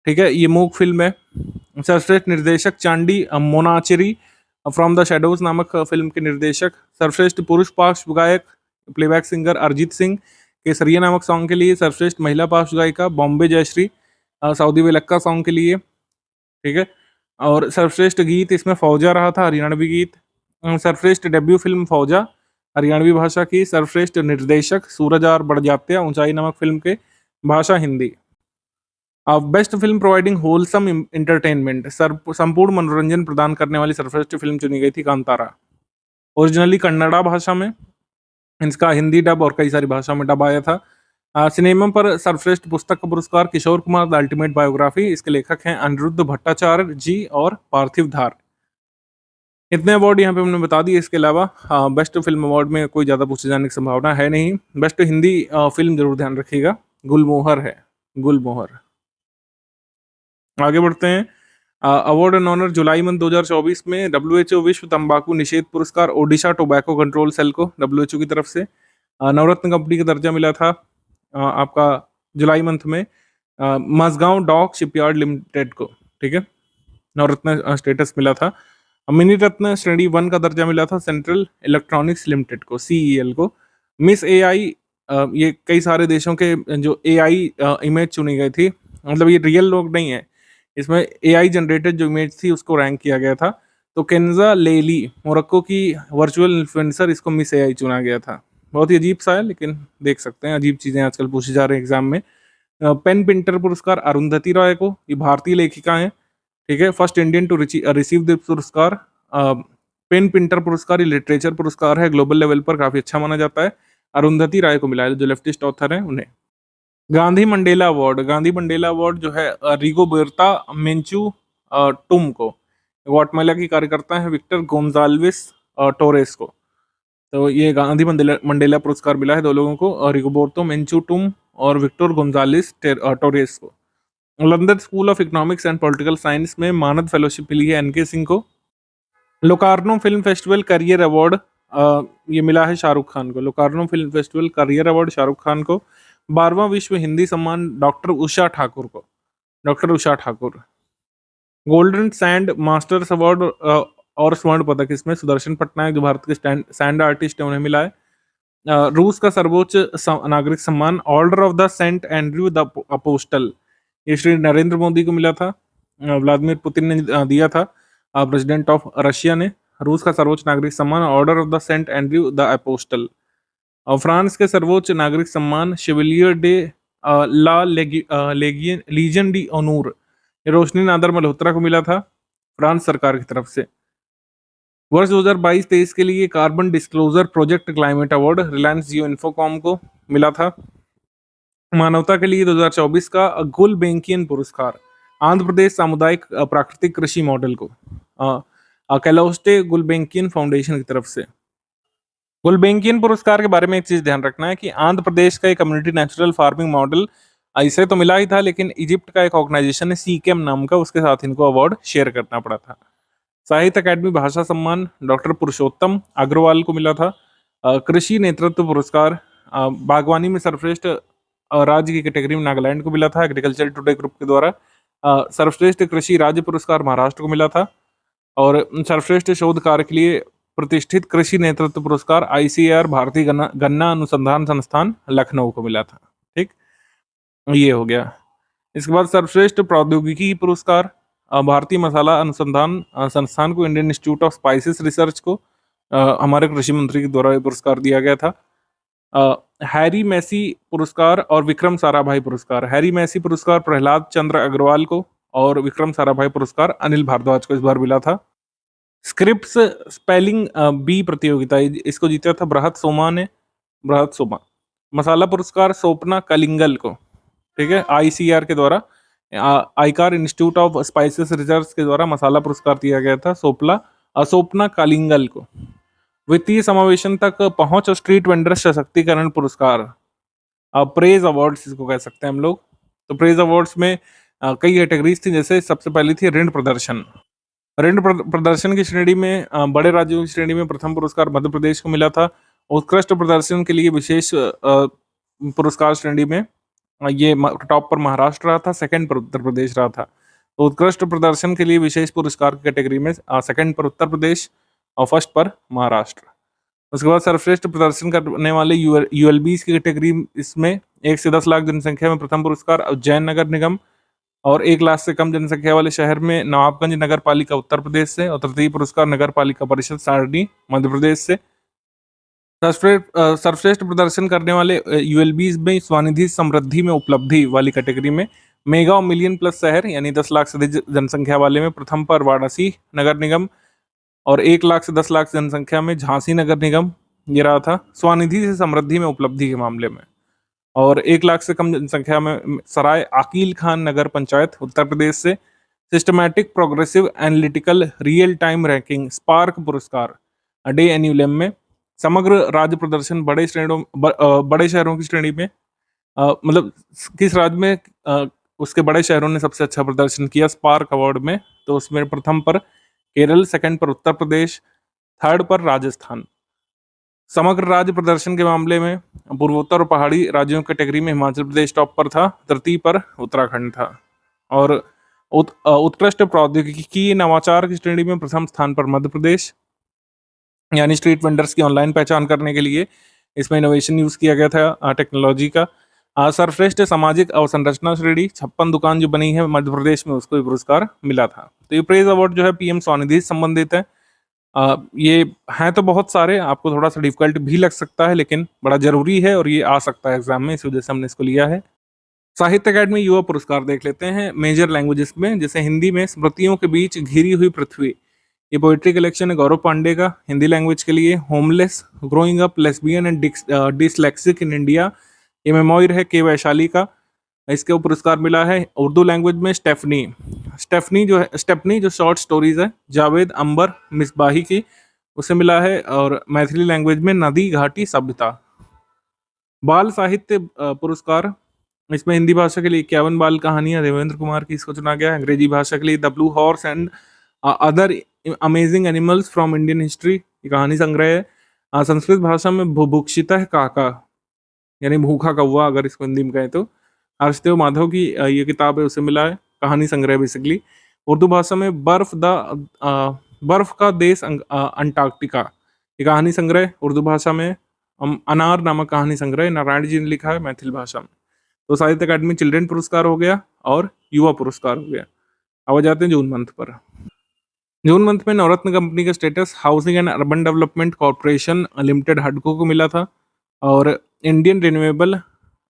ठीक है, ये मूक फिल्म है। सर्वश्रेष्ठ निर्देशक चांडी मोनाचेरी फ्रॉम द शेडोज नामक फिल्म के निर्देशक। सर्वश्रेष्ठ पुरुष पार्श्व गायक प्लेबैक सिंगर अरिजीत सिंह केसरिया नामक सॉन्ग के लिए। सर्वश्रेष्ठ महिला पार्श्व गायिका बॉम्बे जयश्री सऊदी वेलक्का सॉन्ग के लिए। ठीक है, और सर्वश्रेष्ठ गीत इसमें फौजा रहा था, हरियाणवी गीत। सर्वश्रेष्ठ डेब्यू फिल्म फौजा हरियाणवी भाषा की। सर्वश्रेष्ठ निर्देशक सूरज आर बड़जात्या, ऊंचाई नमक फिल्म के, भाषा Hindi. Best film providing wholesome entertainment, संपूर्ण मनोरंजन प्रदान करने वाली सर्वश्रेष्ठ फिल्म चुनी गई थी कांतारा। ओरिजिनली कन्नड़ा भाषा में, इसका हिंदी डब और कई सारी भाषाओं में डब आया था। सिनेमा पर सर्वश्रेष्ठ पुस्तक का पुरस्कार Kishore Kumar the ultimate biography, इसके लेखक हैं अनिरुद्ध भट्टाचार्य जी और पार्थिव धार। इतने अवार्ड यहाँ पे हमने बता दिए। इसके अलावा बेस्ट फिल्म अवार्ड में कोई ज़्यादा पूछे जाने की संभावना है नहीं। बेस्ट हिंदी फिल्म जरूर ध्यान रखिएगा, गुलमोहर है, गुलमोहर। आगे बढ़ते हैं। Award and honour July month 2024 में WHO विश्व तंबाकू निषेध पुरस्कार ओडिशा टोबैको कंट्रोल सेल को WHO की तरफ से नवरत्न कंपनी का दर्जा मिला था आपका जुलाई मंथ में मजगांव डॉक शिपयार्ड लिमिटेड को, ठीक है, नवरत्न स्टेटस मिला था। मिनी रत्न श्रेणी 1 का दर्जा मिला था सेंट्रल इलेक्ट्रॉनिक्स लिमिटेड को, CEL को। मिस AI, ये कई सारे देशों के जो AI इमेज चुनी गई थी, मतलब ये रियल लोग नहीं है, इसमें AI जनरेटेड जो इमेज थी उसको रैंक किया गया था। तो केन्जा लेली मोरक्को की वर्चुअल इन्फ्लुएंसर, इसको मिस AI चुना गया था। बहुत ही अजीब सा है, लेकिन देख सकते हैं अजीब चीज़ें आजकल पूछी जा रही हैं एग्जाम में। पेन पिंटर पुरस्कार अरुंधति रॉय को, ये भारतीय लेखिका हैं, ठीक है। First Indian to receive this पुरस्कार। पेन पिंटर पुरस्कार ये लिटरेचर पुरस्कार है, ग्लोबल लेवल पर काफ़ी अच्छा माना जाता है। अरुंधति राय को मिला है, जो लेफ्टिस्ट ऑथर हैं उन्हें। Gandhi Mandela award, Gandhi Mandela award जो है रिगोबेर्ता मेंचू टुम को, ग्वाटेमाला की कार्यकर्ता है विक्टर गोंजाल्विस टोरेस को। तो ये गांधी मंडेला पुरस्कार मिला है दो लोगों को, रिगोबेर्तो मेंचू टुम और विक्टर गोंजाल्विस टोरेस को। London school of economics and political science में मानद फेलोशिप मिली है NK सिंह को। Locarno film festival career award ये मिला है शाहरुख खान को। Locarno film festival career award Shahrukh Khan को। 12वां विश्व हिंदी सम्मान डॉक्टर उषा ठाकुर को, doctor Usha Thakur. Golden sand masters award और स्वर्ण पदक इसमें सुदर्शन पटनायक, जो भारत के सैंड आर्टिस्ट है, उन्हें मिला है। रूस का सर्वोच्च नागरिक सम्मान order of the Saint Andrew the Apostle, ये श्री नरेंद्र मोदी को मिला था, व्लादिमीर पुतिन ने दिया था, प्रेसिडेंट ऑफ रशिया ने। रूस का सर्वोच्च नागरिक सम्मान order of the Saint Andrew the Apostle. और फ्रांस के सर्वोच्च नागरिक सम्मान chevalier de la legion de honneur, ये रोशनी नादर मल्होत्रा को मिला था फ्रांस सरकार की तरफ से। वर्ष 2022-23 के लिए carbon disclosure project climate award Reliance Jio Infocomm को मिला था। मानवता के लिए 2024 का गुलबेंकियन पुरस्कार आंध्र प्रदेश सामुदायिक प्राकृतिक कृषि मॉडल को कैलोस्टे गुलबेंकियन फाउंडेशन की तरफ से। गुलबेंकियन पुरस्कार के बारे में एक चीज ध्यान रखना है कि आंध्र प्रदेश का एक कम्युनिटी नेचुरल फार्मिंग मॉडल इसे तो मिला ही था, लेकिन इजिप्ट का एक ऑर्गेनाइजेशन है सीकेम नाम का, उसके साथ इनको अवार्ड शेयर करना पड़ा था। साहित्य अकादमी भाषा सम्मान डॉक्टर पुरुषोत्तम अग्रवाल को मिला था। कृषि नेतृत्व पुरस्कार बागवानी में सर्वश्रेष्ठ राज्य की कैटेगरी में नागालैंड को मिला था, एग्रीकल्चर टुडे ग्रुप के द्वारा। सर्वश्रेष्ठ कृषि राज्य पुरस्कार महाराष्ट्र को मिला था। और सर्वश्रेष्ठ शोध कार्य के लिए प्रतिष्ठित कृषि नेतृत्व पुरस्कार ICAR भारतीय गन्ना अनुसंधान संस्थान लखनऊ को मिला था। ठीक, ये हो गया। इसके बाद सर्वश्रेष्ठ प्रौद्योगिकी पुरस्कार भारतीय मसाला अनुसंधान संस्थान को, Indian institute of spices research को हमारे कृषि मंत्री के द्वारा ये पुरस्कार दिया गया था। हैरी मैसी पुरस्कार और विक्रम साराभाई पुरस्कार, हैरी मैसी पुरस्कार प्रहलाद चंद्र अग्रवाल को और विक्रम साराभाई पुरस्कार अनिल भारद्वाज को इस बार मिला था। स्क्रिप्ट्स स्पेलिंग बी प्रतियोगिता, इसको जीता था बृहत सोमा ने, बृहत सोमा। मसाला पुरस्कार सोपना कलिंगल को, ठीक है, ICAR के द्वारा, आईकार इंस्टीट्यूट ऑफ स्पाइसेस रिसर्च के द्वारा मसाला पुरस्कार दिया गया था सोपना कालिंगल को। वित्तीय समावेशन तक पहुंच और स्ट्रीट वेंडर सशक्तिकरण पुरस्कार, प्रेज अवार्ड्स इसको कह सकते हैं हम लोग। तो प्रेज अवार्ड्स में कई कैटेगरीज थी, जैसे सबसे पहली थी ऋण प्रदर्शन। ऋण प्रदर्शन की श्रेणी में बड़े राज्यों की श्रेणी में प्रथम पुरस्कार मध्य प्रदेश को मिला था। उत्कृष्ट प्रदर्शन के लिए विशेष पुरस्कार श्रेणी में ये टॉप पर महाराष्ट्र रहा था, सेकंड पर उत्तर प्रदेश रहा था। तो उत्कृष्ट प्रदर्शन के लिए विशेष पुरस्कार की कैटेगरी में सेकंड पर उत्तर प्रदेश और फर्स्ट पर महाराष्ट्र। उसके बाद सर्वश्रेष्ठ प्रदर्शन करने वाले ULBs की कैटेगरी, इसमें 1 से 10 लाख जनसंख्या में प्रथम पुरस्कार उज्जैन नगर निगम, और 1 लाख से कम जनसंख्या वाले शहर में नवाबगंज नगर पालिका उत्तर प्रदेश से, और तृतीय पुरस्कार नगर पालिका परिषद सारणी मध्य प्रदेश से। सर्वश्रेष्ठ प्रदर्शन करने वाले यूएलबीज में स्वानिधि समृद्धि में उपलब्धि वाली कैटेगरी में मेगा और मिलियन प्लस शहर यानी 10 लाख से अधिक जनसंख्या वाले में प्रथम पर वाराणसी नगर निगम, और 1 लाख से 10 लाख जनसंख्या में झांसी नगर निगम ये रहा था स्वानिधि से समृद्धि में उपलब्धि के मामले में। और 1 लाख से कम जनसंख्या में सराय आकील खान नगर पंचायत उत्तर प्रदेश से systematic progressive analytical real time ranking spark पुरस्कार डे एन्यूलम में समग्र राज्य प्रदर्शन बड़े शहरों की श्रेणी में मतलब किस राज्य में उसके बड़े शहरों ने सबसे अच्छा प्रदर्शन किया स्पार्क अवार्ड में, तो उसमें प्रथम पर केरल, सेकंड पर उत्तर प्रदेश, थर्ड पर राजस्थान। समग्र राज्य प्रदर्शन के मामले में पूर्वोत्तर और पहाड़ी राज्यों की कैटेगरी में हिमाचल प्रदेश टॉप पर था, तृतीय पर उत्तराखंड था। और उत्कृष्ट प्रौद्योगिकी नवाचार की श्रेणी में प्रथम स्थान पर मध्य प्रदेश, यानी स्ट्रीट वेंडर्स की ऑनलाइन पहचान करने के लिए इसमें इनोवेशन यूज किया गया था टेक्नोलॉजी का। सर्वश्रेष्ठ सामाजिक अवसंरचना श्रेणी 56 दुकान जो बनी है मध्य प्रदेश में उसको ये पुरस्कार मिला था। तो ये प्रेज अवार्ड जो है पीएम स्वनिधि से संबंधित है। ये हैं तो बहुत सारे, आपको थोड़ा सा डिफिकल्ट भी लग सकता है लेकिन बड़ा जरूरी है और ये आ सकता है एग्जाम में, इस वजह से हमने इसको लिया है। साहित्य अकादमी युवा पुरस्कार देख लेते हैं मेजर लैंग्वेजेस में, जैसे हिंदी में स्मृतियों के बीच घिरी हुई पृथ्वी, ये पोइट्री कलेक्शन है गौरव पांडे का हिंदी लैंग्वेज के लिए। Homeless, growing up, lesbian and dyslexic in India, ये मेमोयर है के वैशाली का, इसके पुरस्कार मिला है। उर्दू लैंग्वेज में स्टेफनी जो शॉर्ट स्टोरीज है जावेद अंबर मिसबाही की, उसे मिला है। और मैथिली लैंग्वेज में नदी घाटी सभ्यता। बाल साहित्य पुरस्कार, इसमें हिंदी भाषा के लिए 51 बाल कहानियां देवेंद्र कुमार की, इसको चुना गया। अंग्रेजी भाषा के लिए the blue horse and other amazing animals from Indian history, ये कहानी संग्रह है। संस्कृत भाषा में बुभुक्षितः काका, यानी भूखा कौवा अगर इसको हिंदी में कहें तो, हर्षदेव माधव की ये किताब है, उसे मिला है, कहानी संग्रह बेसिकली। उर्दू भाषा में बर्फ का देश अंटार्कटिका, ये कहानी संग्रह उर्दू भाषा में। अनार नामक कहानी संग्रह नारायण जी ने लिखा है मैथिली भाषा में। तो साहित्य अकादमी चिल्ड्रन पुरस्कार हो गया और युवा पुरस्कार हो गया। अब आ जाते हैं जून मंथ पर। जून मंथ में नवरत्न कंपनी का status housing and urban development corporation limited हडको को मिला था, और Indian renewable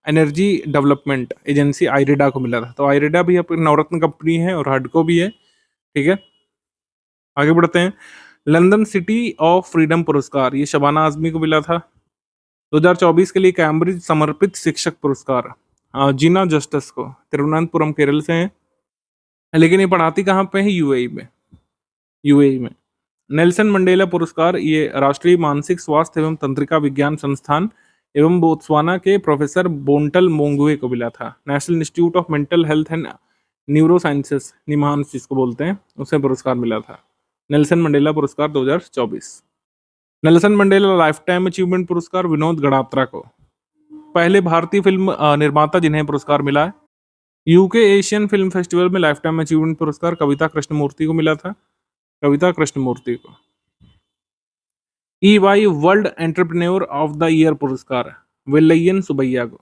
energy development agency IREDA को मिला था। तो आईरेडा भी अपनी नवरत्न कंपनी है और हडको भी है, ठीक है। आगे बढ़ते हैं। लंदन सिटी ऑफ फ्रीडम पुरस्कार, ये शबाना आजमी को मिला था। 2024 के लिए कैम्ब्रिज समर्पित शिक्षक पुरस्कार जीना जस्टिस को, तिरुवनंतपुरम केरल से हैं, लेकिन ये पढ़ाती कहाँ पे है? यूएई में। नेल्सन मंडेला पुरस्कार, ये राष्ट्रीय मानसिक स्वास्थ्य एवं तंत्रिका विज्ञान संस्थान एवं बोत्सवाना के प्रोफेसर बोंटल मोंगवे को मिला था। National institute of mental health and neuro sciences, NIMHANS जिसको बोलते हैं, उसे पुरस्कार मिला था। नेल्सन मंडेला पुरस्कार 2024। Nelson Mandela life time achievement पुरस्कार विनोद गड़ात्रा को, पहले भारतीय फिल्म निर्माता जिन्हें पुरस्कार मिला है। यूके एशियन फिल्म फेस्टिवल में लाइफ टाइम अचीवमेंट पुरस्कार कविता कृष्णमूर्ति को मिला था, कविता कृष्णमूर्ति को। EY world entrepreneur of the year पुरस्कार वेलैयन सुबैया को।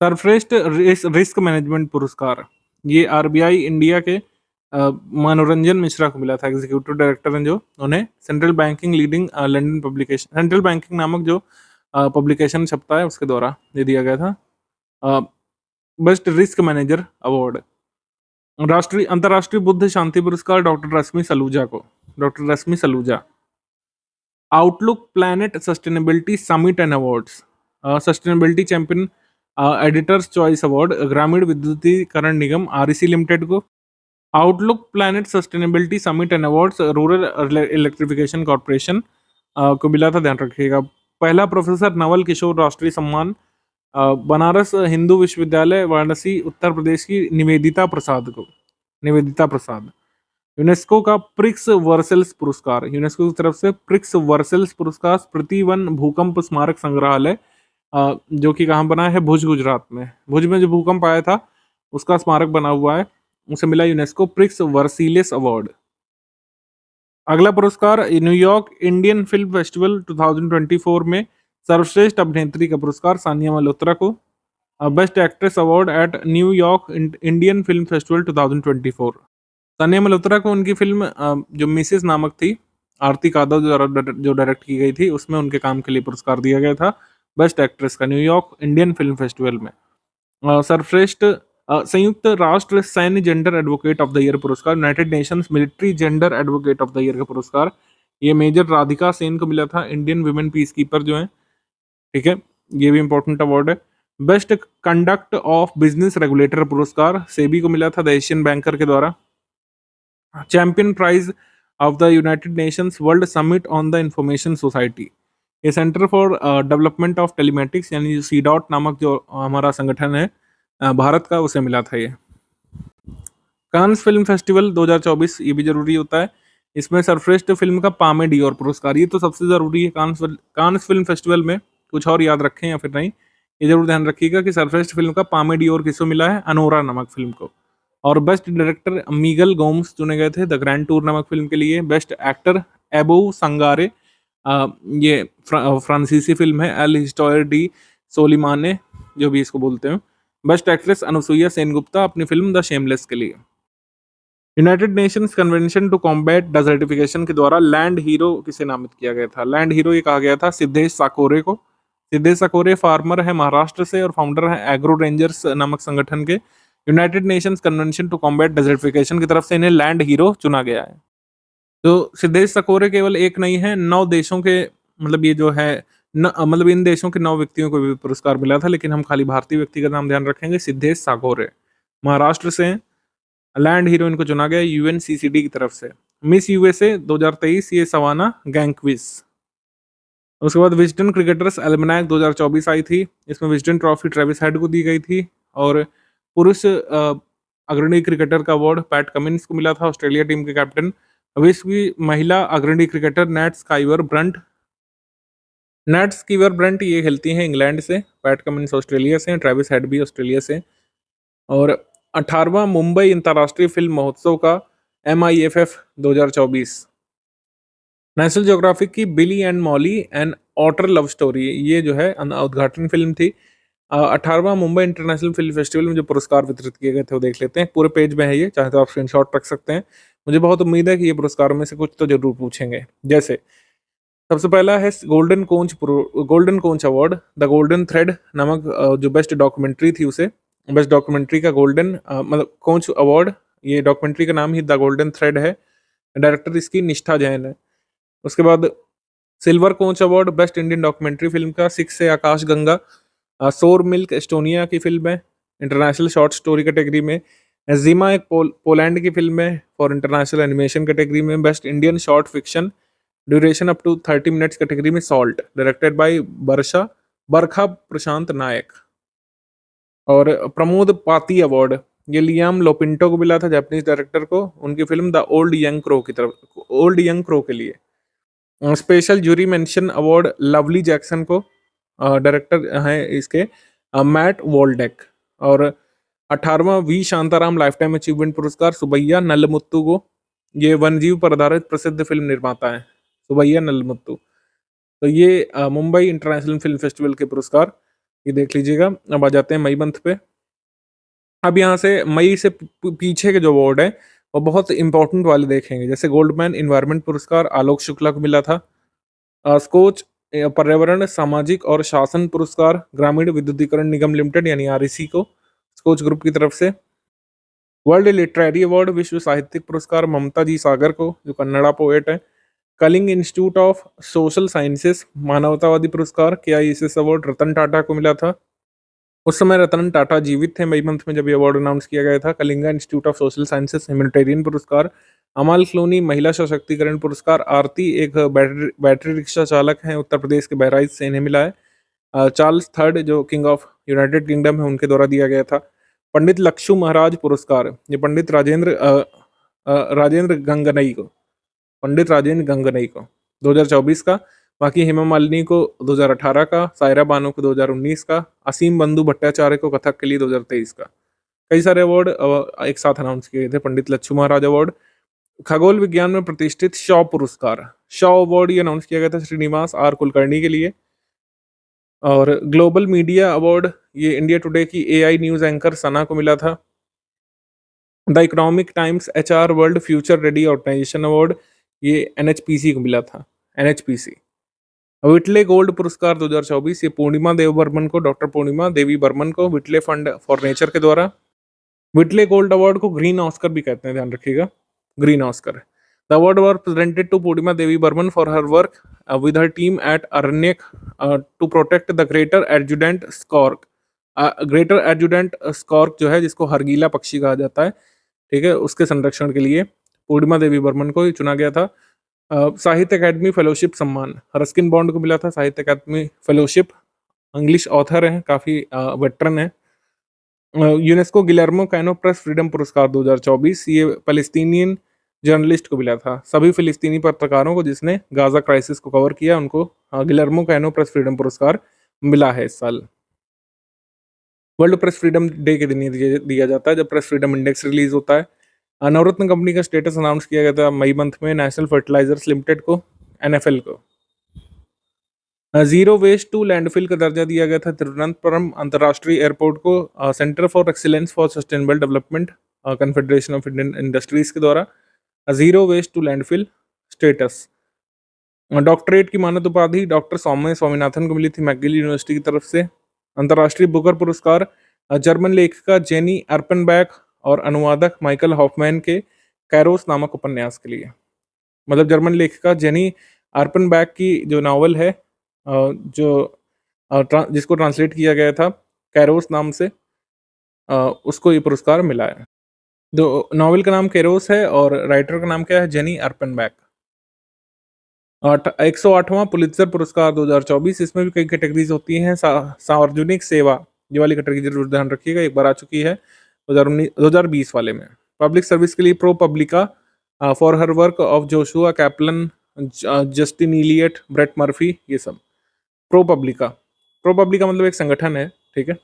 सर्वश्रेष्ठ रिस्क मैनेजमेंट पुरस्कार, ये आरबीआई इंडिया के मनोरंजन मिश्रा को मिला था, एग्जीक्यूटिव डायरेक्टर हैं जो, उन्हें central banking leading London publication, central banking नामक जो पब्लिकेशन छपता है उसके द्वारा ये दिया गया था बेस्ट रिस्क मैनेजर अवार्ड। अंतर्राष्ट्रीय बुद्ध शांति पुरस्कार डॉक्टर रश्मि सलूजा को, doctor Rashmi Saluja. Outlook planet sustainability summit and awards, sustainability champion editors choice award ग्रामीण विद्युतीकरण निगम आरईसी लिमिटेड को। Outlook planet sustainability summit and awards rural electrification corporation को मिला था, ध्यान रखिएगा। पहला प्रोफेसर नवल किशोर राष्ट्रीय सम्मान बनारस हिंदू विश्वविद्यालय वाराणसी उत्तर प्रदेश की निवेदिता प्रसाद को, निवेदिता प्रसाद। यूनेस्को का प्रिक्स वर्सेल्स पुरस्कार, यूनेस्को की तरफ से प्रिक्स वर्सेल्स पुरस्कार स्मृतिवन भूकंप स्मारक संग्रहालय जो कि कहाँ बना है? भुज, गुजरात में। भुज में जो भूकंप आया था उसका स्मारक बना हुआ है, उसे मिला यूनेस्को प्रिक्स वर्सिलिस अवार्ड। अगला पुरस्कार न्यूयॉर्क इंडियन फिल्म फेस्टिवल 2024 में सर्वश्रेष्ठ अभिनेत्री का पुरस्कार सानिया मल्होत्रा को, best actress award eight New York Indian film festival 2024। Sania Malhotra को उनकी फिल्म जो मिसेस नामक थी आरती कादव जो डायरेक्ट की गई थी, उसमें उनके काम के लिए पुरस्कार दिया गया था बेस्ट एक्ट्रेस का, न्यूयॉर्क इंडियन फिल्म फेस्टिवल में। सर्वश्रेष्ठ संयुक्त राष्ट्र सैन्य gender advocate of the year पुरस्कार, United Nations military gender advocate of the year का पुरस्कार, ये मेजर राधिका सेन को मिला था, इंडियन वुमेन पीस कीपर जो है, ठीक है, ये भी इंपॉर्टेंट अवार्ड है। Best conduct of business regulator पुरस्कार सेबी को मिला था, द एशियन बैंकर के द्वारा। Champion prize of the United Nations world summit on the information society, ये centre for development of telematics यानी सी डॉट नामक जो हमारा संगठन है भारत का, उसे मिला था ये। कांस फिल्म फेस्टिवल 2024, ये भी जरूरी होता है, इसमें सर्वश्रेष्ठ फिल्म का पामे डियोर पुरस्कार, ये तो सबसे जरूरी है। कांस फिल्म फेस्टिवल में कुछ और याद रखें या फिर नहीं, ये जरूर ध्यान रखिएगा कि सर्वश्रेष्ठ फिल्म का पामे डियोर किसको मिला है, अनोरा नामक फिल्म को। और बेस्ट डायरेक्टर मीगल गोम्स चुने गए थे द ग्रैंड टूर नामक फिल्म के लिए। बेस्ट एक्टर एबो संगारे, ये फ्रांसीसी फिल्म है, एल हिस्टोयर डी सोलिमाने जो भी इसको बोलते हैं। बेस्ट एक्ट्रेस अनुसुईया सेनगुप्ता अपनी फिल्म द शेमलेस के लिए। United Nations convention to combat desertification के द्वारा लैंड हीरो किसे नामित किया गया था, लैंड हीरो ये कहा गया था सिद्धेश साकोरे को। सिद्धेश साकोरे फार्मर है महाराष्ट्र से और फाउंडर है एग्रो रेंजर्स नामक संगठन के। United Nations convention to combat desertification की तरफ से इन्हें लैंड हीरो चुना गया है। तो सिद्धेश साकोरे केवल एक नहीं है, 9 देशों के, मतलब ये जो है मतलब इन देशों के 9 व्यक्तियों को भी पुरस्कार मिला था, लेकिन हम खाली भारतीय व्यक्ति का नाम ध्यान रखेंगे, सिद्धेश साकोरे महाराष्ट्र से हैं। लैंड हीरो इनको चुना गया यूएनसीसीडी की तरफ से। मिस यूएसए 2023 ये सवाना गैंक्विस। उसके बाद विजडन क्रिकेटर्स एल्मनैक 2024 आई थी, इसमें विजडन ट्रॉफी ट्रेविस हेड को दी गई थी। और पुरुष अग्रणी क्रिकेटर का अवार्ड पैट कमिंस को मिला था, ऑस्ट्रेलिया टीम के कैप्टन। विश्व की महिला अग्रणी क्रिकेटर नैट स्काइवर ब्रंट ये खेलती हैं इंग्लैंड से, पैट कमिंस ऑस्ट्रेलिया से, ट्रेविस हेड भी ऑस्ट्रेलिया से। और 18वां मुंबई अंतर्राष्ट्रीय फिल्म महोत्सव का MIFF 2024। नेशनल ज्योग्राफिक की Billy and Molly and otter love story, ये जो है उद्घाटन फिल्म थी। 18वां मुंबई इंटरनेशनल फिल्म फेस्टिवल में जो पुरस्कार वितरित किए गए थे वो देख लेते हैं, पूरे पेज में है ये, चाहे तो आप स्क्रीनशॉट रख सकते हैं। मुझे बहुत उम्मीद है कि ये पुरस्कारों में से कुछ तो जरूर पूछेंगे। जैसे सबसे पहला है golden Konch award, the golden thread नामक जो बेस्ट डॉक्यूमेंट्री थी उसे, बेस्ट डॉक्यूमेंट्री का गोल्डन मतलब कोंच अवार्ड, ये डॉक्यूमेंट्री का नाम ही द गोल्डन थ्रेड है, डायरेक्टर इसकी निष्ठा जैन है। उसके बाद silver conch award best Indian documentary film का 6 से Akash Ganga, sour milk Estonia की फिल्म है इंटरनेशनल शॉर्ट स्टोरी कैटेगरी में। जिमा एक पोलैंड की फिल्म है फॉर इंटरनेशनल एनिमेशन कैटेगरी में। Best Indian short fiction duration up to 30 minutes category में salt, directed by Barkha Prashant Nayak. और प्रमोद पाती अवार्ड, ये लियाम लोपिंटो को मिला था, जापानीज डायरेक्टर को, उनकी film the old young crow के लिए। Special jury mention award Lovely Jackson को, डायरेक्टर हैं इसके मैट वोल्डेक। और 18वां V Shantaram lifetime achievement पुरस्कार सुबैया नल्लमुत्तु को, ये वनजीव पर आधारित प्रसिद्ध फिल्म निर्माता है सुबैया नल्लमुत्तु। तो ये मुंबई इंटरनेशनल फिल्म फेस्टिवल के पुरस्कार, ये देख लीजिएगा। अब आ जाते हैं मई मंथ पे। अब यहाँ से मई से पीछे के जो अवार्ड है वो बहुत इंपॉर्टेंट वाले देखेंगे, जैसे गोल्डमैन इन्वायरमेंट पुरस्कार आलोक शुक्ला को मिला था। स्कोच पर्यावरण सामाजिक और शासन पुरस्कार ग्रामीण विद्युतीकरण निगम लिमिटेड यानी REC को, स्कोच ग्रुप की तरफ से। वर्ल्ड लिटरेरी अवार्ड विश्व साहित्यिक पुरस्कार ममता जी सागर को, जो कन्नड़ा पोएट है। Kalinga institute of social sciences मानवतावादी पुरस्कार KISS अवार्ड रतन टाटा को मिला था। उस समय रतन टाटा जीवित थे मई मंथ में जब ये अवार्ड अनाउंस किया गया था। Kalinga institute of social sciences humanitarian पुरस्कार। अमाल क्लोनी महिला सशक्तिकरण पुरस्कार। आरती एक बैटरी रिक्शा चालक हैं उत्तर प्रदेश के बहराइच से, इन्हें मिला है। चार्ल्स थर्ड जो किंग ऑफ यूनाइटेड किंगडम है उनके द्वारा दिया गया था। पंडित लक्षु महाराज पुरस्कार, ये पंडित राजेंद्र गंगनई को 2024 का। बाकी हेमा मालिनी को 2018 का, सायरा बानो को 2019 का, असीम बंधु भट्टाचार्य को कथक के लिए 2023 का। कई सारे अवार्ड एक साथ अनाउंस किए थे। पंडित लच्छू महाराज अवार्ड। खगोल विज्ञान में प्रतिष्ठित शॉ पुरस्कार, शॉ अवार्ड ये अनाउंस किया गया था श्रीनिवास R कुलकर्णी के लिए। और ग्लोबल मीडिया अवार्ड ये इंडिया टुडे की AI न्यूज एंकर सना को मिला था। The economic times HR world future ready organisation award ये एनएचपीसी को मिला था, एनएचपीसी। विटले गोल्ड पुरस्कार 2024 ये पूर्णिमा देव बर्मन को, डॉक्टर पूर्णिमा देवी बर्मन को विटले फंड फॉर नेचर के द्वारा। विटले गोल्ड अवार्ड को ग्रीन ऑस्कर भी कहते हैं, ध्यान रखिएगा, green Oscar. The award were presented to Purnima Devi Barman for her work with her team at Aaranyak to protect the greater adjutant stork. Greater adjutant stork जो है, जिसको हरगीला पक्षी कहा जाता है, ठीक है, उसके संरक्षण के लिए पूर्णिमा देवी बर्मन को ही चुना गया था। साहित्य अकादमी फेलोशिप सम्मान रस्किन बॉन्ड को मिला था, साहित्य अकादमी फेलोशिप। इंग्लिश ऑथर हैं, काफ़ी वेटरन है। UNESCO Guillermo canoe press freedom पुरस्कार 2024 ये पैलेस्टीनियन जर्नलिस्ट को मिला था। सभी फिलिस्तीनी पत्रकारों को जिसने गाजा क्राइसिस को कवर किया उनको गिलर्मो कैनो प्रेस फ्रीडम पुरस्कार मिला है इस साल। वर्ल्ड प्रेस फ्रीडम डे के दिन ये दिया जाता है, जब प्रेस फ्रीडम इंडेक्स रिलीज होता है। नवरत्न कंपनी का स्टेटस अनाउंस किया गया था मई मंथ में नेशनल फर्टिलाइजर्स लिमिटेड को, एनएफएल को। जीरो वेस्ट टू लैंडफिल का दर्जा दिया गया था तिरुवनंतपुरम अंतर्राष्ट्रीय एयरपोर्ट को centre for excellence for sustainable development confederation of Indian industries के द्वारा zero waste to landfill status. Doctorate की मानद उपाधि डॉक्टर सौम्य स्वामीनाथन को मिली थी मैकगिल यूनिवर्सिटी की तरफ से। अंतर्राष्ट्रीय बुकर पुरस्कार जर्मन लेखिका जेनी अर्पनबैक और अनुवादक माइकल हॉफमैन के कैरोस नामक उपन्यास के लिए। मतलब जर्मन लेखिका जेनी अर्पनबैक की जो नावल है, जिसको ट्रांसलेट किया गया था कैरोस नाम से, उसको ये पुरस्कार मिला है। तो नावल का नाम कैरोस है और राइटर का नाम क्या है, जेनी अर्पनबैक। 108वां पुलित्जर पुरस्कार 2024, इसमें भी कई कैटेगरीज होती हैं। सार्वजनिक सेवा, ये वाली कैटेगरी जरूर ध्यान रखिएगा, एक बार आ चुकी है 2020 वाले में। पब्लिक सर्विस के लिए ProPublica for her work of Joshua Kaplan, Justin Elliott, Brett Murphy, ये सब प्रो पब्लिका मतलब एक संगठन है, ठीक है।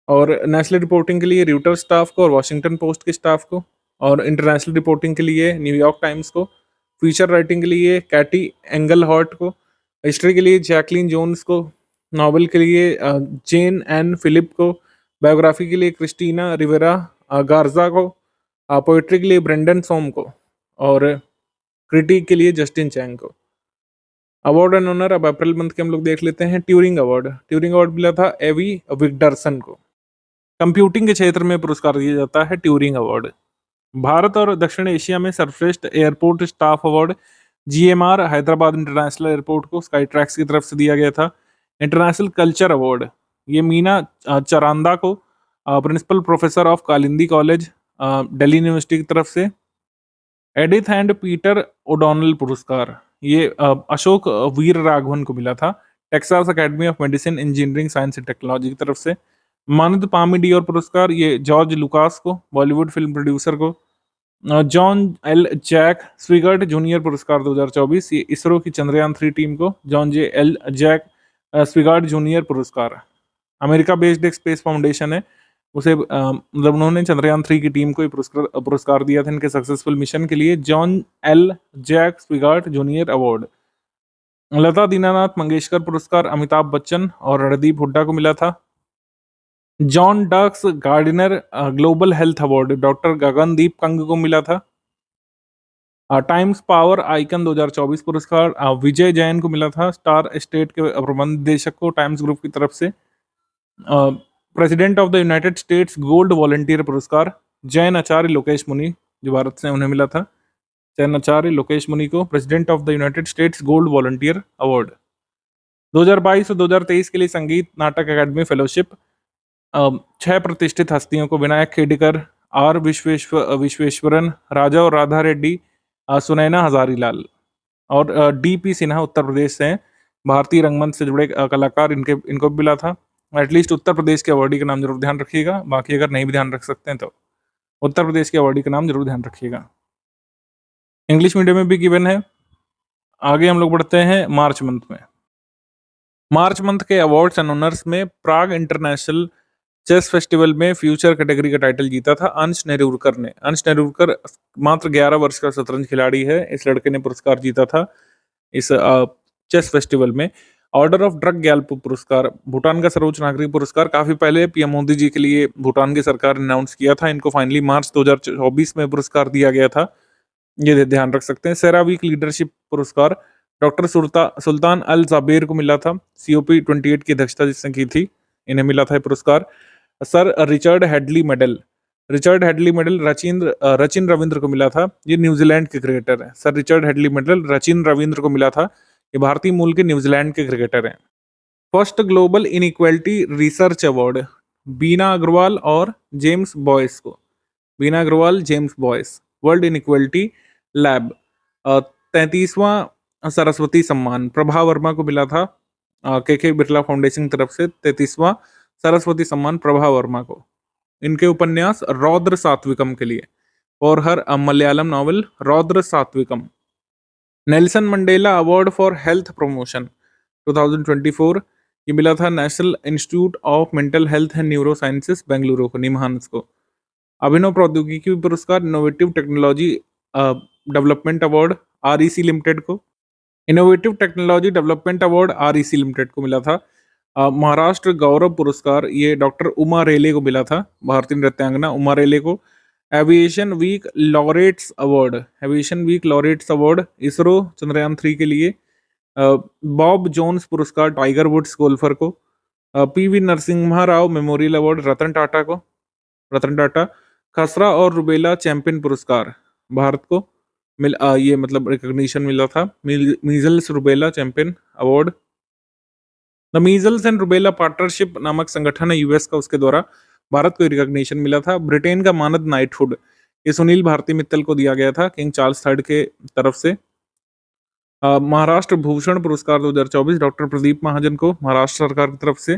और नेशनल रिपोर्टिंग के लिए रियूटर स्टाफ को और वॉशिंगटन पोस्ट के स्टाफ को, और इंटरनेशनल रिपोर्टिंग के लिए न्यूयॉर्क टाइम्स को, फीचर राइटिंग के लिए कैटी एंगलहॉर्ट को, हिस्ट्री के लिए जैकलिन जोन्स को, नॉवल के लिए जेन एन फिलिप को, बायोग्राफी के लिए क्रिस्टीना रिवेरा गार्जा को, पोइट्री के लिए ब्रेंडन सोम को, और क्रिटिक के लिए जस्टिन चैंग को। अवार्ड एंड ऑनर अब अप्रैल मंथ के हम लोग देख लेते हैं। ट्यूरिंग अवार्ड मिला था एवी विक्टरसन को। कंप्यूटिंग के क्षेत्र में पुरस्कार दिया जाता है ट्यूरिंग अवार्ड। भारत और दक्षिण एशिया में सर्वश्रेष्ठ airport staff award GMR Hyderabad international airport को स्काई ट्रैक्स की तरफ से दिया गया था। इंटरनेशनल कल्चर अवार्ड ये मीना चरांदा को, principal professor of Kalindi college Delhi university की तरफ से। एडिथ एंड पीटर ओडोनल पुरस्कार ये अशोक वीर राघवन को मिला था, Texas academy of medicine engineering science and technology की तरफ से। मानद पामी डियोर पुरस्कार ये जॉर्ज लुकास को, बॉलीवुड फिल्म प्रोड्यूसर को। John L Jack Swigert junior पुरस्कार 2024 ये इसरो की चंद्रयान 3 टीम को, John J L Jack Swigert junior पुरस्कार। अमेरिका बेस्ड एक स्पेस फाउंडेशन है, उसे मतलब उन्होंने चंद्रयान 3 की टीम को ये पुरस्कार दिया था इनके सक्सेसफुल मिशन के लिए। John L Jack Swigert junior award. Lata Dinanath Mangeshkar पुरस्कार अमिताभ बच्चन और रणदीप हुड्डा को मिला था। John Dirks Gardiner global health award doctor Gagandeep Kang को मिला था। टाइम्स पावर आइकन 2024 पुरस्कार विजय जैन को मिला था, स्टार स्टेट के प्रबंध निदेशक को टाइम्स ग्रुप की तरफ से। President of the United states gold volunteer पुरस्कार जैन आचार्य लोकेश मुनि, जो भारत से उन्हें मिला था, जैन आचार्य लोकेश मुनि को president of the United states gold volunteer award. 2022 और 2023 के लिए संगीत नाटक अकादमी फेलोशिप 6 प्रतिष्ठित हस्तियों को, विनायक खेडेकर, आर विश्वेश्वरन, राजा और राधा रेड्डी, सुनैना हजारीलाल और डीपी सिन्हा उत्तर प्रदेश से हैं, भारतीय रंगमंच से जुड़े कलाकार, इनको भी मिला था। एटलीस्ट उत्तर प्रदेश के अवार्डी का नाम जरूर ध्यान रखिएगा, बाकी अगर नहीं भी ध्यान रख सकते हैं तो उत्तर प्रदेश के अवार्डी का नाम जरूर ध्यान रखिएगा। इंग्लिश मीडियम में भी गिवन है। आगे हम लोग बढ़ते हैं मार्च मंथ में। मार्च मंथ के अवार्ड्स एंड ऑनर्स में प्राग इंटरनेशनल चेस फेस्टिवल में फ्यूचर कैटेगरी का टाइटल जीता था अंश नेरूरकर ने। अंश नेरूरकर मात्र 11 वर्ष का शतरंज खिलाड़ी है। इस लड़के ने पुरस्कार जीता था इस चेस फेस्टिवल में। ऑर्डर ऑफ ड्रग ग्यालपो पुरस्कार भूटान का सर्वोच्च नागरिक पुरस्कार, काफी पहले पीएम मोदी जी के लिए भूटान की सरकार ने अनाउंस किया था। इनको फाइनली मार्च 2024 में पुरस्कार दिया गया था। ये ध्यान रख सकते हैं। सेरावीक लीडरशिप पुरस्कार डॉक्टर सुल्तान अल जाबेर को मिला था। सीओपी 28 की अध्यक्षता जिसने की थी, इन्हें मिला था ये पुरस्कार। Sir Richard Hadlee medal Rachin Ravindra को मिला था। ये न्यूजीलैंड के क्रिकेटर हैं। Sir Richard Hadlee medal Rachin Ravindra को मिला था। ये भारतीय मूल के न्यूजीलैंड के क्रिकेटर हैं। First global inequality research award Bina Agarwal और जेम्स बॉयस को। Bina Agarwal, James Boyce. World inequality lab 33वां सरस्वती सम्मान प्रभा वर्मा को मिला था। के बिरला फाउंडेशन की तरफ से 33वां सरस्वती सम्मान प्रभा वर्मा को, इनके उपन्यास रौद्र सात्विकम के लिए, और हर Malayalam novel Raudra Sathwikam. Nelson Mandela award for health promotion 2024 ये मिला था national institute of mental health and neuro sciences Bengaluru को, निमहांस को। अभिनव प्रौद्योगिकी पुरस्कार innovative technology development award REC limited को। Innovative technology development award REC limited को मिला था। महाराष्ट्र गौरव पुरस्कार ये डॉक्टर उमा रेले को मिला था, भारतीय नृत्यांगना उमा रेले को। Aviation week laureates award ISRO Chandrayaan 3 के लिए। बॉब जोन्स पुरस्कार टाइगर वुड्स गोल्फर को। PV Narasimha Rao memorial award Ratan Tata. खसरा और रुबेला चैंपियन पुरस्कार भारत को ये मतलब रिकॉग्निशन मिला था। Measles rubella champion award. The measles and rubella partnership नामक संगठन है यूएस का, उसके द्वारा भारत को रिकॉग्निशन मिला था। ब्रिटेन का मानद नाइटहुड ये सुनील भारती मित्तल को दिया गया था किंग चार्ल्स थर्ड के तरफ से। महाराष्ट्र भूषण पुरस्कार 2024 डॉक्टर प्रदीप महाजन को महाराष्ट्र सरकार की तरफ से।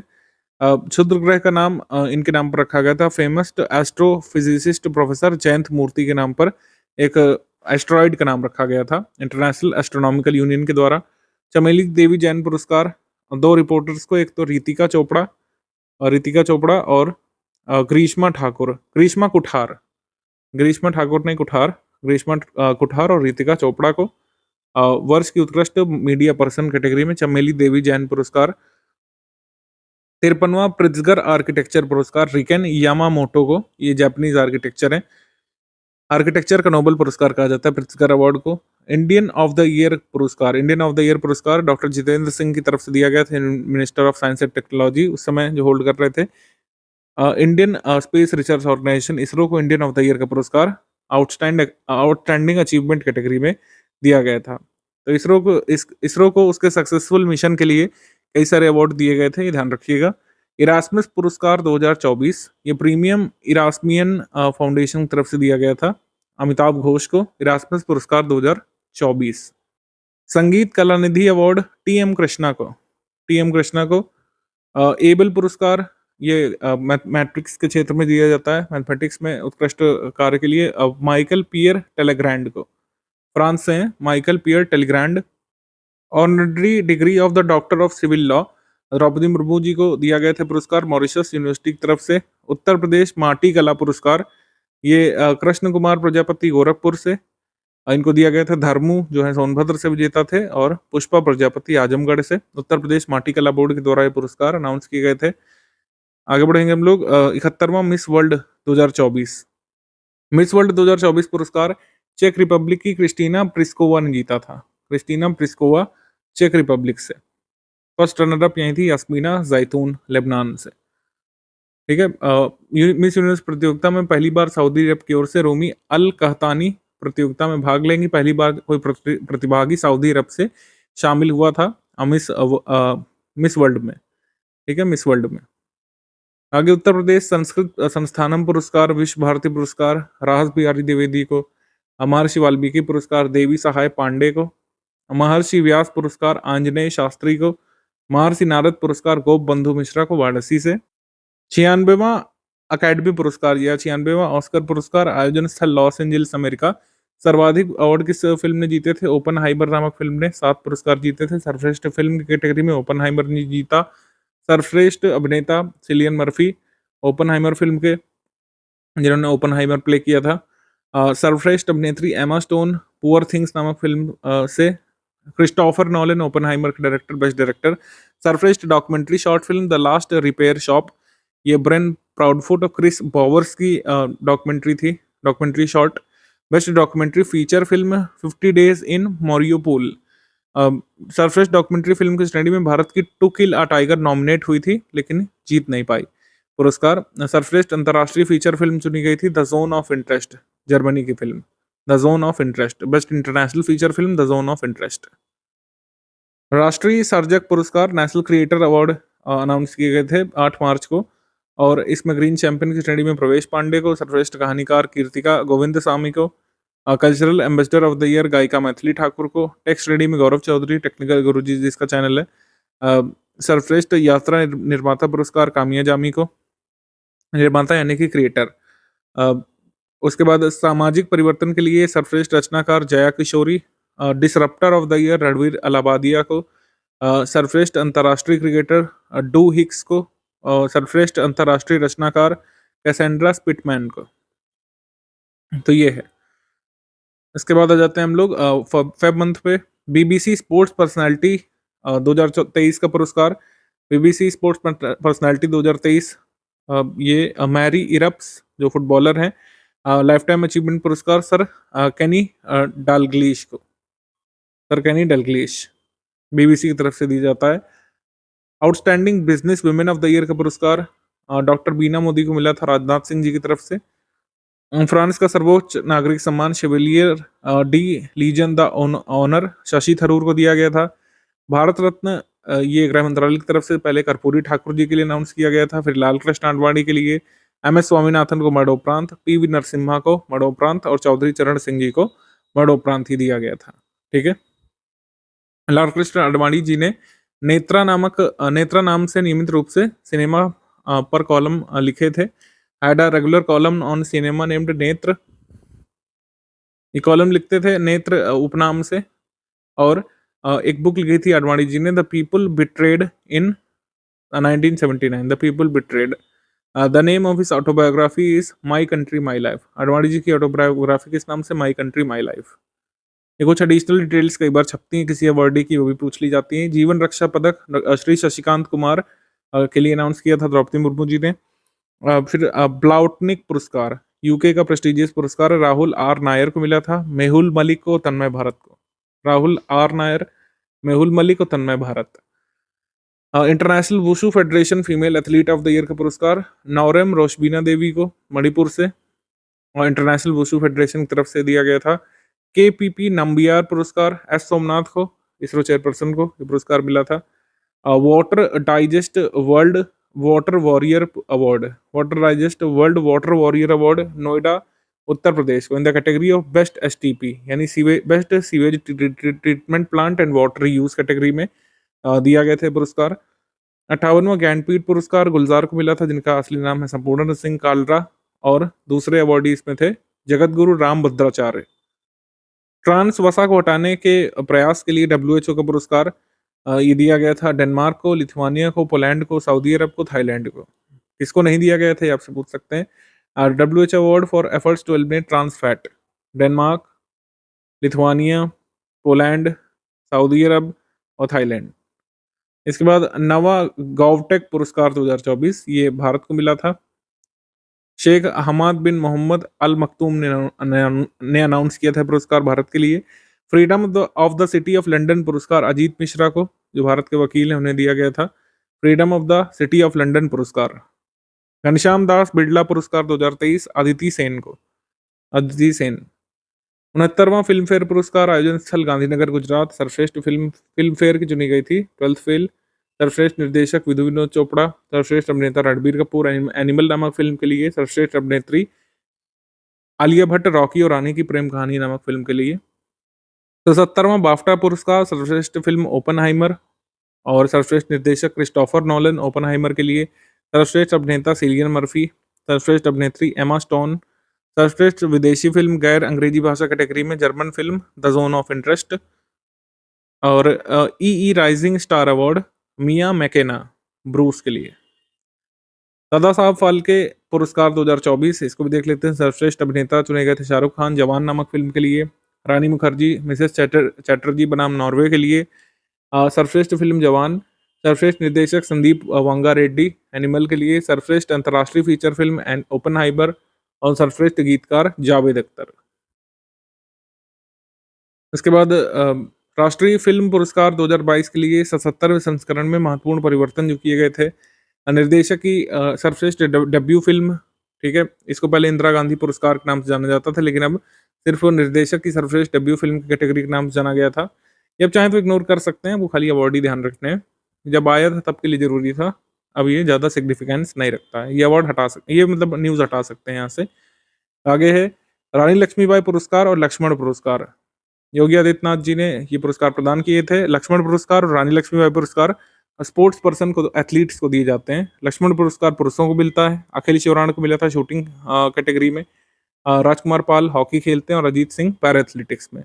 क्षुद्र ग्रह का नाम इनके नाम पर रखा गया था। फेमस एस्ट्रोफिजिसिस्ट प्रोफेसर जयंत मूर्ति के नाम पर एक एस्ट्रॉइड का नाम रखा गया था इंटरनेशनल एस्ट्रोनॉमिकल यूनियन के द्वारा। चमेली देवी जैन पुरस्कार दो रिपोर्टर्स को, एक तो रीतिका चोपड़ा और ग्रीष्मा कुठार और रीतिका चोपड़ा को वर्ष की उत्कृष्ट मीडिया पर्सन कैटेगरी में चमेली देवी जैन पुरस्कार। 53वां प्रित्जगर आर्किटेक्चर पुरस्कार रिकेन यामामोटो को, ये जापानीज आर्किटेक्चर है, आर्किटेक्चर का नोबेल पुरस्कार कहा जाता है प्रित्जगर अवार्ड को। इंडियन ऑफ द ईयर पुरस्कार डॉक्टर जितेंद्र सिंह की तरफ से दिया गया था, minister of science and technology उस समय जो होल्ड कर रहे थे। Indian space research organisation ISRO को इंडियन ऑफ द ईयर का पुरस्कार आउटस्टैंडिंग अचीवमेंट कैटेगरी में दिया गया था। तो इसरो को उसके सक्सेसफुल मिशन के लिए कई सारे अवार्ड दिए गए थे, ये ध्यान रखिएगा। इरास्मस पुरस्कार 2024 ये प्रीमियम इरास्मियन फाउंडेशन की तरफ से दिया गया था अमिताभ घोष को, इरास्मस पुरस्कार 2024। संगीत कला निधि अवार्ड टीएम कृष्णा को। एबल पुरस्कार ये मैथमेटिक्स के क्षेत्र में दिया जाता है, मैथमेटिक्स में उत्कृष्ट कार्य के लिए माइकल पियर टेलीग्रैंड को, फ्रांस से हैं Michel Pierre Talagrand. Honorary degree of the doctor of civil law Draupadi Murmu ji को दिया गया था पुरस्कार मॉरिशस यूनिवर्सिटी की तरफ से। उत्तर प्रदेश माटी कला पुरस्कार ये कृष्ण कुमार प्रजापति गोरखपुर से, इनको दिया गया था। धर्मू जो है सोनभद्र से विजेता थे और पुष्पा प्रजापति आजमगढ़ से। उत्तर प्रदेश माटी कला बोर्ड के द्वारा ये पुरस्कार अनाउंस किए गए थे। आगे बढ़ेंगे हम लोग। 71वां मिस वर्ल्ड 2024 पुरस्कार चेक रिपब्लिक की क्रिस्टीना प्रिस्कोवा ने जीता था। क्रिस्टीना प्रिस्कोवा चेक रिपब्लिक से। फर्स्ट रनर अप यही थी यास्मीना जैतून लेबनान से। ठीक है। मिस यूनिवर्स प्रतियोगिता में पहली बार सऊदी अरब की ओर से रोमी अल कहतानी प्रतियोगिता में भाग लेंगी। पहली बार कोई प्रतिभागी सऊदी अरब से शामिल हुआ था मिस वर्ल्ड में। ठीक है, मिस वर्ल्ड में। आगे उत्तर प्रदेश संस्कृत संस्थानम पुरस्कार, विश्व भारती पुरस्कार राहत बिहारी द्विवेदी को, महर्षि वाल्मीकि पुरस्कार देवी सहाय पांडे को, महर्षि व्यास पुरस्कार आंजनेय शास्त्री को, महर्षि नारद पुरस्कार गोप बंधु मिश्रा को वाराणसी से। 96वां अकेडमी पुरस्कार या 96वां ऑस्कर पुरस्कार आयोजन स्थल लॉस एंजल्स अमेरिका। सर्वाधिक अवार्ड किस फिल्म ने जीते थे? ओपनहाइमर नामक फिल्म ने 7 पुरस्कार जीते थे। सर्वश्रेष्ठ फिल्म की कैटेगरी में ओपनहाइमर ने जीता। सर्वश्रेष्ठ अभिनेता सिलियन मर्फी ओपनहाइमर फिल्म के, जिन्होंने ओपनहाइमर प्ले किया था। सर्वश्रेष्ठ अभिनेत्री एमा स्टोन पुअर थिंग्स नामक फिल्म से। क्रिस्टोफर नॉलन ओपनहाइमर के डायरेक्टर, बेस्ट डायरेक्टर। सर्वश्रेष्ठ documentary short film the last repair shop, ये ब्रेन प्राउडफुट और क्रिस बॉवर्स की डॉक्यूमेंट्री थी, documentary short. Best documentary feature film 50 days in Mariupol. सर्वश्रेष्ठ डॉक्यूमेंट्री फिल्म की श्रेणी में भारत की to kill a tiger nominate हुई थी लेकिन जीत नहीं पाई पुरस्कार। सर्वश्रेष्ठ अंतर्राष्ट्रीय फीचर फिल्म चुनी गई थी the zone of interest, Germany की film the zone of interest. Best international feature film the zone of interest. राष्ट्रीय सर्जक पुरस्कार नेशनल क्रिएटर अवार्ड अनाउंस किए गए थे 8 मार्च को, और इसमें ग्रीन चैंपियन की श्रेणी में प्रवेश पांडे को, सर्वश्रेष्ठ कहानीकार कीर्तिका गोविंद स्वामी को, cultural ambassador of the year गायिका मैथिली ठाकुर को, टेक्स्ट श्रेणी में गौरव चौधरी, टेक्निकल गुरुजी जिसका चैनल है, सर्वश्रेष्ठ यात्रा निर्माता पुरस्कार कामिया जामी को, निर्माता यानी कि क्रिएटर। उसके बाद सामाजिक परिवर्तन के लिए सर्वश्रेष्ठ रचनाकार Jaya Kishori, disruptor of the year Ranveer Allahbadia को, सर्वश्रेष्ठ अंतर्राष्ट्रीय क्रिकेटर डू हिक्स को, और सर्वश्रेष्ठ अंतर्राष्ट्रीय रचनाकार कैसेंड्रा स्पिटमैन को। तो ये है। इसके बाद आ जाते हैं हम लोग फेब मंथ पे। बीबीसी स्पोर्ट्स पर्सनालिटी 2023 का पुरस्कार, बीबीसी स्पोर्ट्स पर्सनालिटी 2023, ये मैरी इरप्स जो फुटबॉलर हैं, लाइफ टाइम अचीवमेंट पुरस्कार सर कैनी डालग्लिश को, सर कैनी डलग्लिश बीबीसी की तरफ से दी जाता है। Outstanding business women of the year का पुरस्कार डॉक्टर बीना मोदी को मिला था राजनाथ सिंह जी की तरफ से। फ्रांस का सर्वोच्च नागरिक सम्मान Chevalier de Legion d'honneur Shashi Tharoor को दिया गया था। भारत रत्न ये गृह मंत्रालय की तरफ से पहले कर्पूरी ठाकुर जी के लिए अनाउंस किया गया था, फिर लाल कृष्ण आडवाणी के लिए, एम एस स्वामीनाथन को मरणोपरांत, पी.वी. नरसिम्हा को मरणोपरांत और चौधरी चरण सिंह जी को मरणोपरांत ही दिया गया था। ठीक है। लाल कृष्ण आडवाणी जी ने नेत्रा नाम से नियमित रूप से सिनेमा पर कॉलम लिखे थे। Had a regular column on cinema named नेत्र। ये कॉलम लिखते थे नेत्र उपनाम से। और एक बुक लिखी थी आडवाणी जी ने, the people betrayed in 1979, the people betrayed. The name of his autobiography is my country my life. Advani ji की ऑटोबायोग्राफी किस नाम से? My country my life. ये कुछ एडिशनल डिटेल्स कई बार छपती हैं किसी अवार्डी की, वो भी पूछ ली जाती हैं। जीवन रक्षा पदक श्री शशिकांत कुमार के लिए अनाउंस किया था द्रौपदी मुर्मू जी ने। फिर ब्लाउटनिक पुरस्कार यूके का प्रेस्टिजियस पुरस्कार राहुल आर नायर को मिला था, मेहुल मलिक को, तन्मय भारत को। राहुल आर नायर, मेहुल मलिक और Tanmay Bharat. International wushu federation female athlete of the year का पुरस्कार नौरेम रोशबीना देवी को मणिपुर से, और इंटरनेशनल वुशु फेडरेशन की तरफ से दिया गया था। केपीपी नंबियार पुरस्कार एस सोमनाथ को, इसरो चेयरपर्सन को ये पुरस्कार मिला था। Water digest world water warrior award, water digest world water warrior award Noida Uttar Pradesh को in the category of best STP यानी best sewage treatment plant and water use category में दिया गया था पुरस्कार। 58वां ज्ञानपीठ पुरस्कार गुलजार को मिला था, जिनका असली नाम है संपूर्ण सिंह कालरा, और दूसरे अवार्डी इसमें थे जगत गुरु राम भद्राचार्य। ट्रांस वसा को हटाने के प्रयास के लिए डब्ल्यूएचओ का पुरस्कार ये दिया गया था डेनमार्क को, लिथुआनिया को, पोलैंड को, सऊदी अरब को, थाईलैंड को। किसको नहीं दिया गया था ये आपसे पूछ सकते हैं। WHO award for efforts to eliminate trans fat, Denmark, Lithuania, Poland, Saudi Arab और थाईलैंड। इसके बाद नवा गॉवटेक पुरस्कार 2024 ये भारत को मिला था। शेख हमाद बिन मोहम्मद अल मखतूम ने अनाउंस किया था पुरस्कार भारत के लिए। Freedom of the city of London पुरस्कार अजीत मिश्रा को, जो भारत के वकील हैं, उन्हें दिया गया था freedom of the city of London पुरस्कार। घनश्याम दास बिड़ला पुरस्कार 2023 अदिति सेन को, अदिति सेन। 69वां फिल्म फेयर पुरस्कार आयोजन स्थल गांधीनगर गुजरात। सर्वश्रेष्ठ फिल्म फेयर की चुनी गई थी 12th फेल। सर्वश्रेष्ठ निर्देशक विधु विनोद चोपड़ा, सर्वश्रेष्ठ अभिनेता रणबीर कपूर एनिमल नामक फिल्म के लिए, सर्वश्रेष्ठ अभिनेत्री आलिया भट्ट रॉकी और रानी की प्रेम कहानी नामक फिल्म के लिए। 77वां बाफ्टा पुरस्कार सर्वश्रेष्ठ फिल्म ओपनहाइमर और सर्वश्रेष्ठ निर्देशक क्रिस्टोफर नॉलन ओपनहाइमर के लिए। सर्वश्रेष्ठ अभिनेता सिलियन मर्फी, सर्वश्रेष्ठ अभिनेत्री एमा स्टोन, सर्वश्रेष्ठ विदेशी फिल्म गैर अंग्रेजी भाषा कैटेगरी में German film the zone of interest. और ई राइजिंग स्टार अवार्ड मिया मैकेना ब्रूस के लिए। दादा साहब फाल्के पुरस्कार 2024 इसको भी देख लेते हैं। सर्वश्रेष्ठ अभिनेता चुने गए थे शाहरुख खान जवान नामक फिल्म के लिए, रानी मुखर्जी मिसेस चैटर्जी बनाम नॉर्वे के लिए, सर्वश्रेष्ठ फिल्म जवान, सर्वश्रेष्ठ निर्देशक संदीप वांगा रेड्डी एनिमल के लिए, सर्वश्रेष्ठ अंतर्राष्ट्रीय फीचर फिल्म ओपनहाइमर और सर्वश्रेष्ठ गीतकार जावेद अख्तर। उसके बाद राष्ट्रीय फिल्म पुरस्कार 2022 के लिए 77वें संस्करण में महत्वपूर्ण परिवर्तन जो किए गए थे। निर्देशक की सर्वश्रेष्ठ डेब्यू फ़िल्म, ठीक है? इसको पहले इंदिरा गांधी पुरस्कार के नाम से जाना जाता था, लेकिन अब सिर्फ़ निर्देशक की सर्वश्रेष्ठ डेब्यू फ़िल्म की कैटेगरी के नाम से जाना गया था। ये आप चाहें तो इग्नोर कर सकते हैं, वो खाली अवार्ड ही ध्यान रखने हैं। जब आया था तब के लिए ज़रूरी था, अब ये ज़्यादा सिग्निफिकेंस नहीं रखता है। ये अवार्ड हटा सक ये मतलब न्यूज़ हटा सकते हैं यहाँ से। आगे है रानी लक्ष्मीबाई पुरस्कार और लक्ष्मण पुरस्कार। योगी आदित्यनाथ जी ने ये पुरस्कार प्रदान किए थे। लक्ष्मण पुरस्कार और रानी लक्ष्मीबाई पुरस्कार स्पोर्ट्स पर्सन को, एथलीट्स को दिए जाते हैं। लक्ष्मण पुरस्कार पुरुषों को मिलता है। अखिल शिवराण को मिला था शूटिंग कैटेगरी में। राजकुमार पाल हॉकी खेलते हैं और अजीत सिंह पैरा एथलेटिक्स में।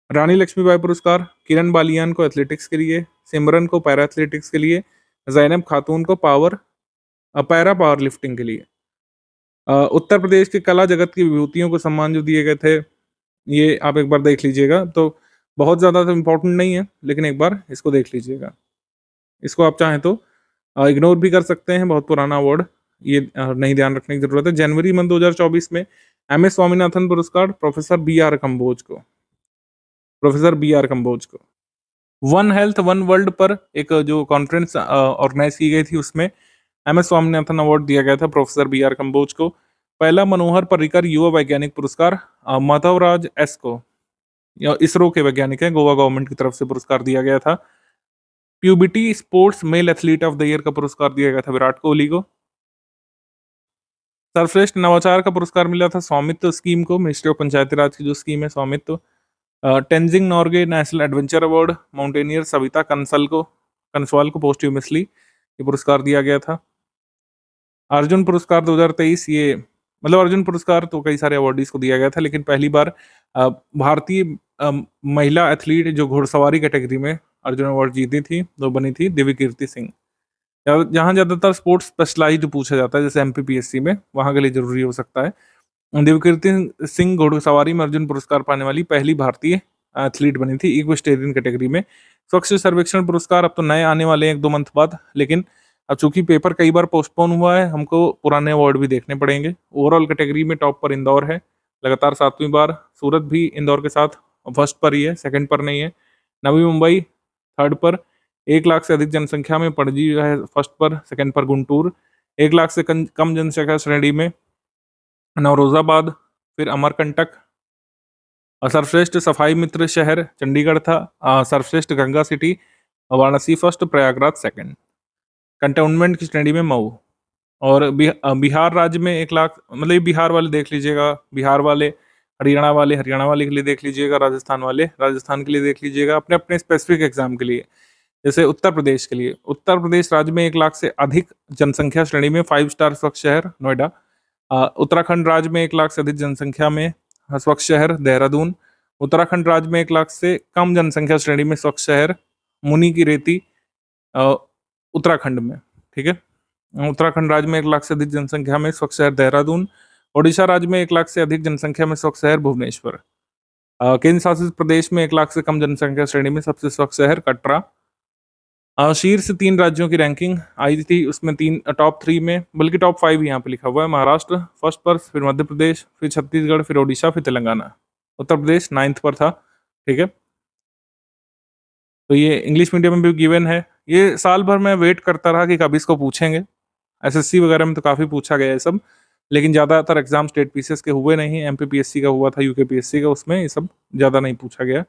रानी लक्ष्मीबाई पुरस्कार किरण बालियान को एथलेटिक्स के लिए, सिमरन को पैरा एथलेटिक्स के लिए, जैनब खातून को पैरा पावर लिफ्टिंग के लिए। उत्तर प्रदेश के कला जगत की विभूतियों को सम्मान जो दिए गए थे, ये आप एक बार देख लीजिएगा। तो बहुत ज़्यादा तो इम्पोर्टेंट नहीं है, लेकिन एक बार इसको देख लीजिएगा। इसको आप चाहें तो इग्नोर भी कर सकते हैं, बहुत पुराना अवार्ड, ये नहीं ध्यान रखने की ज़रूरत है। जनवरी मंथ 2024 में एमएस स्वामीनाथन पुरस्कार प्रोफेसर बी आर कंबोज को। वन हेल्थ वन वर्ल्ड पर एक जो कॉन्फ्रेंस ऑर्गेनाइज की गई थी, उसमें एमएस स्वामीनाथन अवार्ड दिया गया था प्रोफेसर बी आर कंबोज को। पहला मनोहर पर्रिकर युवा वैज्ञानिक पुरस्कार माधवराज एस को, इसरो के वैज्ञानिक हैं, गोवा गवर्नमेंट की तरफ से पुरस्कार दिया गया था। Pubity sports male athlete of the year का पुरस्कार दिया गया था विराट कोहली को। सर्वश्रेष्ठ नवाचार का पुरस्कार मिला था स्वामित्व स्कीम को, मिनिस्ट्री ऑफ पंचायती राज की जो स्कीम है स्वामित्व। Tenzing Norgay national adventure award mountaineer Savita Kanswal को पोस्ट्यूमसली ये पुरस्कार दिया गया था। अर्जुन पुरस्कार 2023, ये मतलब अर्जुन पुरस्कार तो कई सारे अवार्डीज को दिया गया था, लेकिन पहली बार भारतीय महिला एथलीट जो घुड़सवारी कैटेगरी में अर्जुन अवार्ड जीती थी, तो बनी थी दिव्य कीर्ति सिंह। जहाँ ज़्यादातर स्पोर्ट्स स्पेशलाइज्ड पूछा जाता है, जैसे एमपीपीएससी में, वहाँ के लिए जरूरी हो सकता है। दिव्यकीर्ति सिंह घुड़सवारी में अर्जुन पुरस्कार पाने वाली पहली भारतीय एथलीट बनी थी इक्वेस्टेरियन कैटेगरी में। स्वच्छ सर्वेक्षण पुरस्कार अब तो नए आने वाले हैं 1-2 मंथ बाद, लेकिन अब चूंकि पेपर कई बार पोस्टपोन हुआ है, हमको पुराने अवार्ड भी देखने पड़ेंगे। ओवरऑल कैटेगरी में टॉप पर इंदौर है, लगातार 7वीं बार। सूरत भी इंदौर के साथ फर्स्ट पर ही है, सेकंड पर नहीं है। नवी मुंबई थर्ड पर, 1 लाख से अधिक जनसंख्या में पणजी जो है फर्स्ट पर, सेकंड पर गुंटूर। 1 लाख से कम जनसंख्या श्रेणी में नवरोजाबाद, फिर अमरकंटक। सर्वश्रेष्ठ सफाई मित्र शहर चंडीगढ़ था। सर्वश्रेष्ठ Ganga city Varanasi first, Prayagraj second. Cantonment की श्रेणी में मऊ। और बिहार राज्य में 1 लाख, मतलब ये बिहार वाले देख लीजिएगा, बिहार वाले, हरियाणा वाले के लिए देख लीजिएगा, राजस्थान वाले राजस्थान के लिए देख लीजिएगा, अपने अपने स्पेसिफिक एग्जाम के लिए। जैसे उत्तर प्रदेश के लिए, उत्तर प्रदेश राज्य में 1 लाख से अधिक जनसंख्या श्रेणी में 5 स्टार स्वच्छ शहर नोएडा। उत्तराखंड राज्य में 1 लाख से अधिक जनसंख्या में स्वच्छ शहर देहरादून। उत्तराखंड राज्य में 1 लाख से कम जनसंख्या श्रेणी में स्वच्छ शहर मुनि की रेती उत्तराखंड में, ठीक है। उत्तराखंड राज्य में 1 लाख से अधिक जनसंख्या में स्वच्छ शहर देहरादून। ओडिशा राज्य में 1 लाख से अधिक जनसंख्या में स्वच्छ शहर भुवनेश्वर। केंद्र शासित प्रदेश में 1 लाख से कम जनसंख्या श्रेणी में सबसे स्वच्छ शहर कटरा। शीर्ष 3 राज्यों की रैंकिंग आई थी, उसमें 3 टॉप 3 में, बल्कि टॉप 5 यहाँ पे लिखा हुआ है। महाराष्ट्र फर्स्ट पर, फिर मध्य प्रदेश, फिर छत्तीसगढ़, फिर ओडिशा, फिर तेलंगाना। उत्तर प्रदेश 9th पर था, ठीक है। तो ये इंग्लिश मीडियम में भी गिवन है। ये साल भर मैं वेट करता रहा कि कब इसको पूछेंगे। एसएससी वगैरह में तो काफ़ी पूछा गया है सब, लेकिन ज़्यादातर एग्जाम स्टेट पीसीएस के हुए नहीं। एमपीपीएससी का हुआ था, यूकेपीएससी का, उसमें ये सब ज़्यादा नहीं पूछा गया।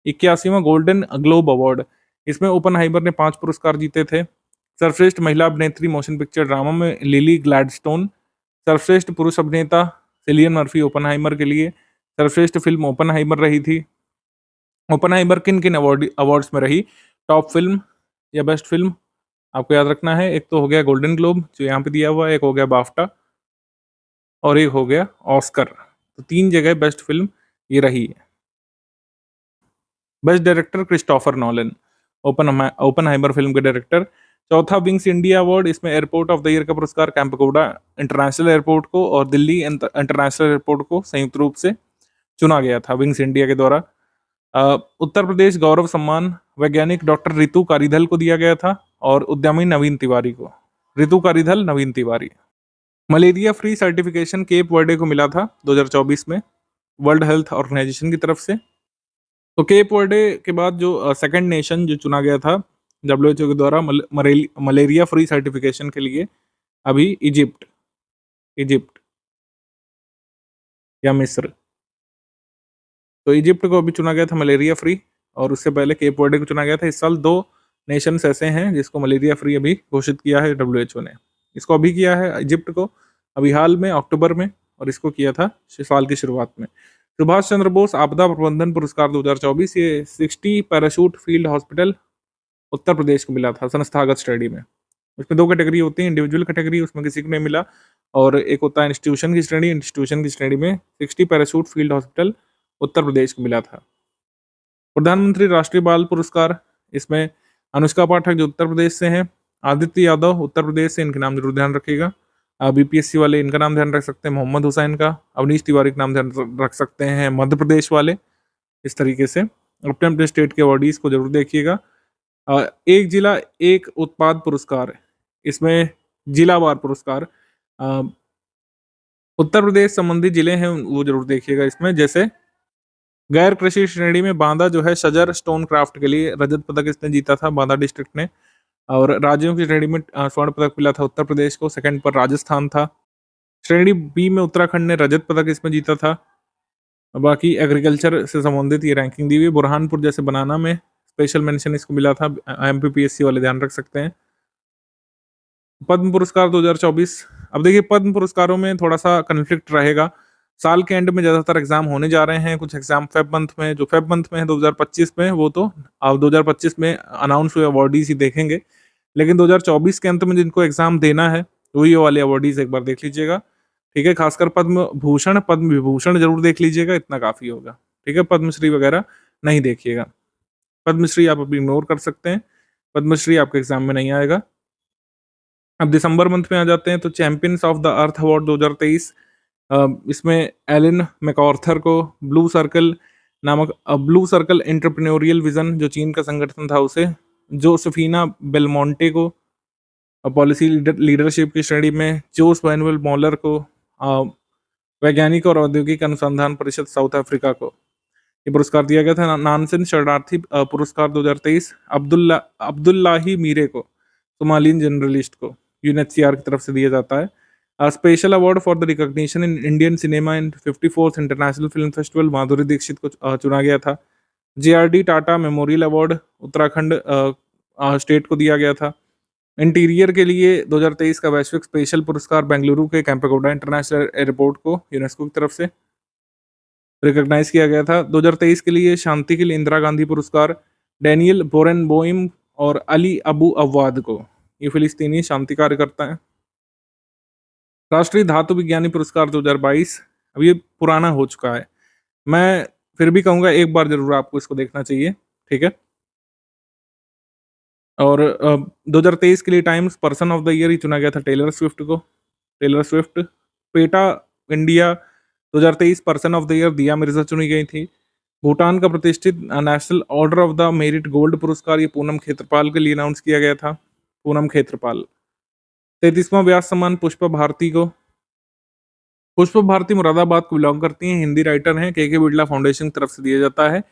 81वां गोल्डन ग्लोब अवार्ड, इसमें ओपनहाइमर ने 5 पुरस्कार जीते थे। सर्वश्रेष्ठ महिला अभिनेत्री मोशन पिक्चर ड्रामा में लिली ग्लैडस्टोन। सर्वश्रेष्ठ पुरुष अभिनेता सिलियन मर्फी ओपनहाइमर के लिए। सर्वश्रेष्ठ फिल्म ओपनहाइमर रही थी। ओपनहाइमर किन किन अवार्ड्स में रही टॉप फिल्म या बेस्ट फिल्म, आपको याद रखना है। एक तो हो गया गोल्डन ग्लोब जो यहाँ पे दिया हुआ है, एक हो गया बाफ्टा, और एक हो गया ऑस्कर। तो 3 जगह बेस्ट फिल्म ये रही है। Best director Christopher Nolan, Oppenheimer film के डायरेक्टर। चौथा विंग्स इंडिया अवार्ड, इसमें एयरपोर्ट ऑफ द ईयर का पुरस्कार कैंपकोडा इंटरनेशनल एयरपोर्ट को और दिल्ली इंटरनेशनल एयरपोर्ट को संयुक्त रूप से चुना गया था विंग्स इंडिया के द्वारा। उत्तर प्रदेश गौरव सम्मान वैज्ञानिक डॉक्टर रितु कारीधल को दिया गया था, और उद्यमी नवीन तिवारी को। Ritu Karidhal, Naveen Tiwari. Malaria free certification Cape Verde को मिला था 2024 में वर्ल्ड हेल्थ ऑर्गेनाइजेशन की तरफ से। तो केप वर्डे के बाद जो सेकंड नेशन जो चुना गया था डब्ल्यूएचओ के द्वारा मलेरिया फ्री सर्टिफिकेशन के लिए, अभी इजिप्ट इजिप्ट या मिस्र। तो इजिप्ट को अभी चुना गया था मलेरिया फ्री, और उससे पहले केप वर्डे को चुना गया था। इस साल 2 नेशंस ऐसे हैं जिसको मलेरिया फ्री अभी घोषित किया है डब्ल्यूएचओ ने। इसको अभी किया है इजिप्ट को, अभी हाल में अक्टूबर में, और इसको किया था साल की शुरुआत में। सुभाष चंद्र बोस आपदा प्रबंधन पुरस्कार 2024, ये 60 पैराशूट फील्ड हॉस्पिटल उत्तर प्रदेश को मिला था संस्थागत श्रेणी में। उसमें 2 कैटेगरी होती है, इंडिविजुअल कैटेगरी उसमें किसी को नहीं मिला, और एक होता है इंस्टीट्यूशन की श्रेणी। इंस्टीट्यूशन की श्रेणी में 60 पैराशूट फील्ड हॉस्पिटल उत्तर प्रदेश को मिला था। प्रधानमंत्री राष्ट्रीय बाल पुरस्कार, इसमें अनुष्का पाठक जो उत्तर प्रदेश से हैं, आदित्य यादव उत्तर प्रदेश से, इनके नाम जरूर ध्यान रखिएगा। बीपीएससी वाले इनका नाम ध्यान रख सकते हैं, मोहम्मद हुसैन का। अवनीश तिवारी का नाम ध्यान रख सकते हैं, मध्य प्रदेश वाले। इस तरीके से अपने अपने स्टेट के अवॉर्डीज को जरूर देखिएगा। एक जिला एक उत्पाद पुरस्कार, इसमें जिलावार पुरस्कार उत्तर प्रदेश संबंधी जिले हैं वो जरूर देखिएगा इसमें। जैसे गैर कृषि श्रेणी में बांदा जो है शजर स्टोन क्राफ्ट के लिए रजत पदक इसने जीता था, बांदा डिस्ट्रिक्ट ने। और राज्यों की श्रेणी में स्वर्ण पदक मिला था उत्तर प्रदेश को, सेकंड पर राजस्थान था। श्रेणी बी में उत्तराखंड ने रजत पदक इसमें जीता था। बाकी एग्रीकल्चर से संबंधित ये रैंकिंग दी हुई। बुरहानपुर जैसे बनाना में स्पेशल मेंशन इसको मिला था, एमपीपीएससी वाले ध्यान रख सकते हैं। पद्म पुरस्कार 2024, अब देखिए पद्म पुरस्कारों में थोड़ा सा कन्फ्लिक्ट रहेगा। साल के एंड में ज़्यादातर एग्जाम होने जा रहे हैं, कुछ एग्जाम फेब मंथ में, जो फेब मंथ में है 2025 में, वो तो अब 2025 में अनाउंस हुए अवॉर्डीज ही देखेंगे। लेकिन 2024 के अंत में जिनको एग्जाम देना है वही वाले अवॉर्डीज एक बार देख लीजिएगा, ठीक है। खासकर पद्म भूषण, पद्म विभूषण जरूर देख लीजिएगा, इतना काफ़ी होगा, ठीक है। पद्मश्री वगैरह नहीं देखिएगा, पद्मश्री आप अभी इग्नोर कर सकते हैं, पद्मश्री आपके एग्जाम में नहीं आएगा। अब दिसंबर मंथ में आ जाते हैं तो champions of the earth award 2023, इसमें एलन मैकआर्थर को, ब्लू सर्कल नामक ब्लू सर्कल एंटरप्रेन्योरियल विजन जो चीन का संगठन था उसे, जोसेफिना बेलमोंटे को पॉलिसी लीडरशिप की श्रेणी में, जोस मैनुअल मॉलर को वैज्ञानिक और औद्योगिक अनुसंधान परिषद साउथ अफ्रीका को ये पुरस्कार दिया गया था। नानसेन शरणार्थी पुरस्कार 2023 अब्दुल्लाही मीरे को, सोमालियन जर्नलिस्ट को, यूएनएचसीआर की तरफ से दिया जाता है। Special award for the recognition in Indian cinema in 54th international film festival, Madhuri Dixit को चुना गया था। JRD Tata memorial award Uttarakhand state को दिया गया था। इंटीरियर के लिए 2023 का वैश्विक स्पेशल पुरस्कार बेंगलुरु के कैंपेगौड़ा इंटरनेशनल एयरपोर्ट को यूनेस्को की तरफ से रिकॉग्नाइज किया गया था। 2023 के लिए शांति के लिए इंदिरा गांधी पुरस्कार डैनियल बोरेनबोइम और अली अबू अवाद को, ये फिलिस्तीनी शांति कार्यकर्ता हैं। राष्ट्रीय धातु विज्ञानी पुरस्कार 2022, अब ये पुराना हो चुका है, मैं फिर भी कहूँगा एक बार जरूर आपको इसको देखना चाहिए, ठीक है। और 2023 के लिए Times person of the year ही चुना गया था टेलर स्विफ्ट को, Taylor Swift. PETA India 2023 person of the year Diya Mirza चुनी गई थी। भूटान का प्रतिष्ठित national order of the merit gold पुरस्कार ये पूनम खेत्रपाल के लिए अनाउंस किया गया था, पूनम खेत्रपाल। 33वां व्यास सम्मान पुष्पा भारती को, पुष्पा भारती मुरादाबाद को बिलोंग करती हैं, हिंदी राइटर हैं, के बिरला फाउंडेशन की तरफ से दिया जाता है।